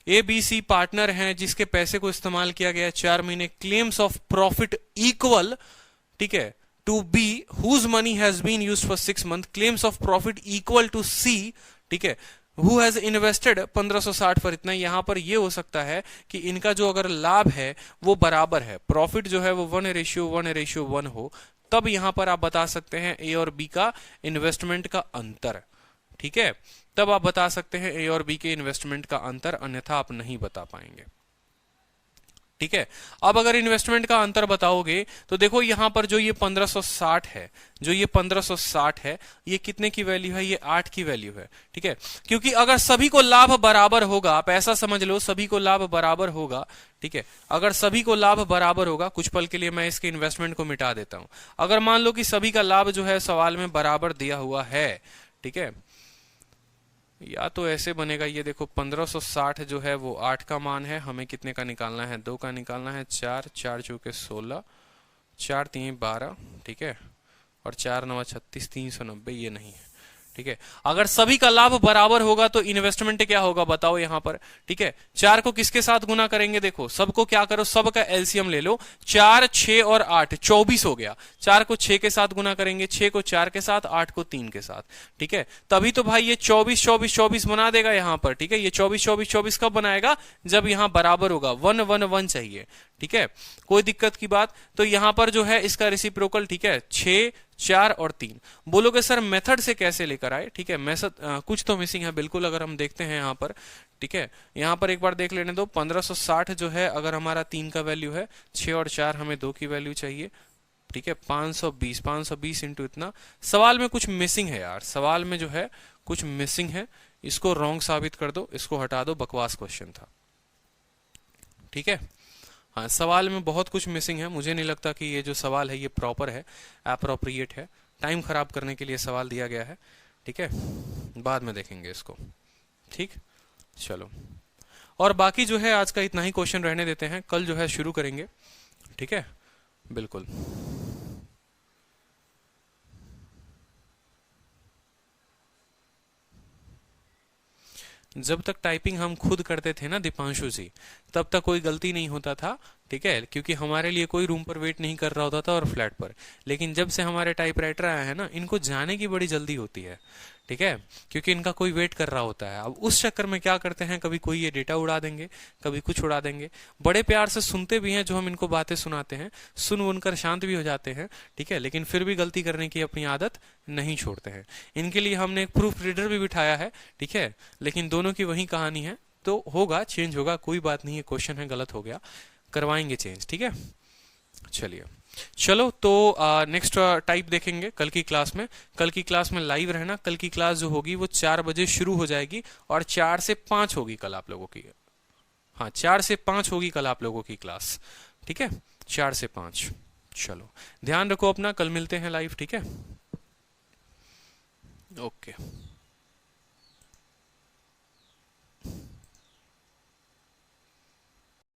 ए बी सी पार्टनर हैं जिसके पैसे को इस्तेमाल किया गया 4 महीने, क्लेम्स ऑफ प्रॉफिट इक्वल, ठीक है, to B whose money has been used for 6 month, claims of profit equal to C, ठीक है, हु हैज इन्वेस्टेड 1560 पर इतना। यहां पर यह हो सकता है कि इनका जो अगर लाभ है वो बराबर है, प्रॉफिट जो है वो 1:1 हो, तब यहां पर आप बता सकते हैं ए और बी का इन्वेस्टमेंट का अंतर, ठीक है। तब आप बता सकते हैं ए और बी के इन्वेस्टमेंट का अंतर, अन्यथा आप नहीं बता पाएंगे, ठीक है। अब अगर इन्वेस्टमेंट का अंतर बताओगे तो देखो यहां पर जो ये 1560 है, जो ये 1560 है, ये कितने की वैल्यू है, ये 8 की वैल्यू है, ठीक है। क्योंकि अगर सभी को लाभ बराबर होगा, आप ऐसा समझ लो सभी को लाभ बराबर होगा, ठीक है। अगर सभी को लाभ बराबर होगा, कुछ पल के लिए मैं इसके इन्वेस्टमेंट को मिटा देता हूं। अगर मान लो कि सभी का लाभ जो है सवाल में बराबर दिया हुआ है, ठीक है, या तो ऐसे बनेगा, ये देखो 1560 जो है वो 8 का मान है, हमें कितने का निकालना है, 2 का निकालना है, 4 4 चौके 16, 4 3 12, ठीक है, और 4 9 36, 390, ये नहीं है, ठीक है। अगर सभी का लाभ बराबर होगा तो इन्वेस्टमेंट क्या होगा बताओ यहां पर, ठीक है। 4 को किसके साथ गुना करेंगे, देखो सबको क्या करो, सबका एलसीएम ले लो, 4 6 और 8 24 हो गया। 4 को 6 के साथ गुना करेंगे, 6 को 4 के साथ, 8 को 3 के साथ, ठीक है। तभी तो भाई ये 24 24 24 बना देगा यहां पर, ठीक है। ये 24 24 24 कब बनाएगा, जब यहां बराबर होगा, 1 1 1 चाहिए, ठीक है, कोई दिक्कत की बात। तो यहां पर जो है इसका रेसिप्रोकल, ठीक है, 6 4 और 3। बोलोगे सर मेथड से कैसे लेकर आए, ठीक है, मेथड कुछ तो मिसिंग है बिल्कुल। अगर हम देखते हैं यहाँ पर, ठीक है, यहाँ पर एक बार देख लेने दो, 1560 जो है अगर हमारा 3 का वैल्यू है, 6 और 4 हमें 2 की वैल्यू चाहिए, ठीक है, 520 इंटू इतना। सवाल में कुछ मिसिंग है यार, सवाल में जो है कुछ मिसिंग है, इसको रॉन्ग साबित कर दो, इसको हटा दो, बकवास क्वेश्चन था, ठीक है। हाँ, सवाल में बहुत कुछ मिसिंग है, मुझे नहीं लगता कि ये जो सवाल है ये प्रॉपर है, एप्रोप्रिएट है, टाइम खराब करने के लिए सवाल दिया गया है, ठीक है, बाद में देखेंगे इसको, ठीक। चलो, और बाकी जो है आज का इतना ही क्वेश्चन रहने देते हैं, कल जो है शुरू करेंगे, ठीक है, बिल्कुल। जब तक टाइपिंग हम खुद करते थे ना दीपांशु जी, तब तक कोई गलती नहीं होता था, ठीक है, क्योंकि हमारे लिए कोई रूम पर वेट नहीं कर रहा होता था और फ्लैट पर। लेकिन जब से हमारे टाइपराइटर आया है ना, इनको जाने की बड़ी जल्दी होती है, ठीक है, क्योंकि इनका कोई वेट कर रहा होता है। अब उस चक्कर में क्या करते हैं, कभी कोई ये डेटा उड़ा देंगे, कभी कुछ उड़ा देंगे। बड़े प्यार से सुनते भी हैं जो हम इनको बातें सुनाते हैं, सुन उनकर शांत भी हो जाते हैं, ठीक है, लेकिन फिर भी गलती करने की अपनी आदत नहीं छोड़ते हैं। इनके लिए हमने एक प्रूफ रीडर भी बिठाया है, ठीक है, लेकिन दोनों की वही कहानी है, तो होगा, चेंज होगा, कोई बात नहीं है, क्वेश्चन है गलत हो गया, करवाएंगे चेंज, ठीक है। चलिए, चलो तो नेक्स्ट टाइप देखेंगे कल की क्लास में। कल की क्लास में लाइव रहना। कल की क्लास जो होगी वो 4 बजे शुरू हो जाएगी और 4 से 5 होगी कल आप लोगों की। हाँ, 4 से 5 होगी कल आप लोगों की क्लास। ठीक है, 4 से 5। चलो, ध्यान रखो अपना, कल मिलते हैं लाइव। ठीक है, ओके।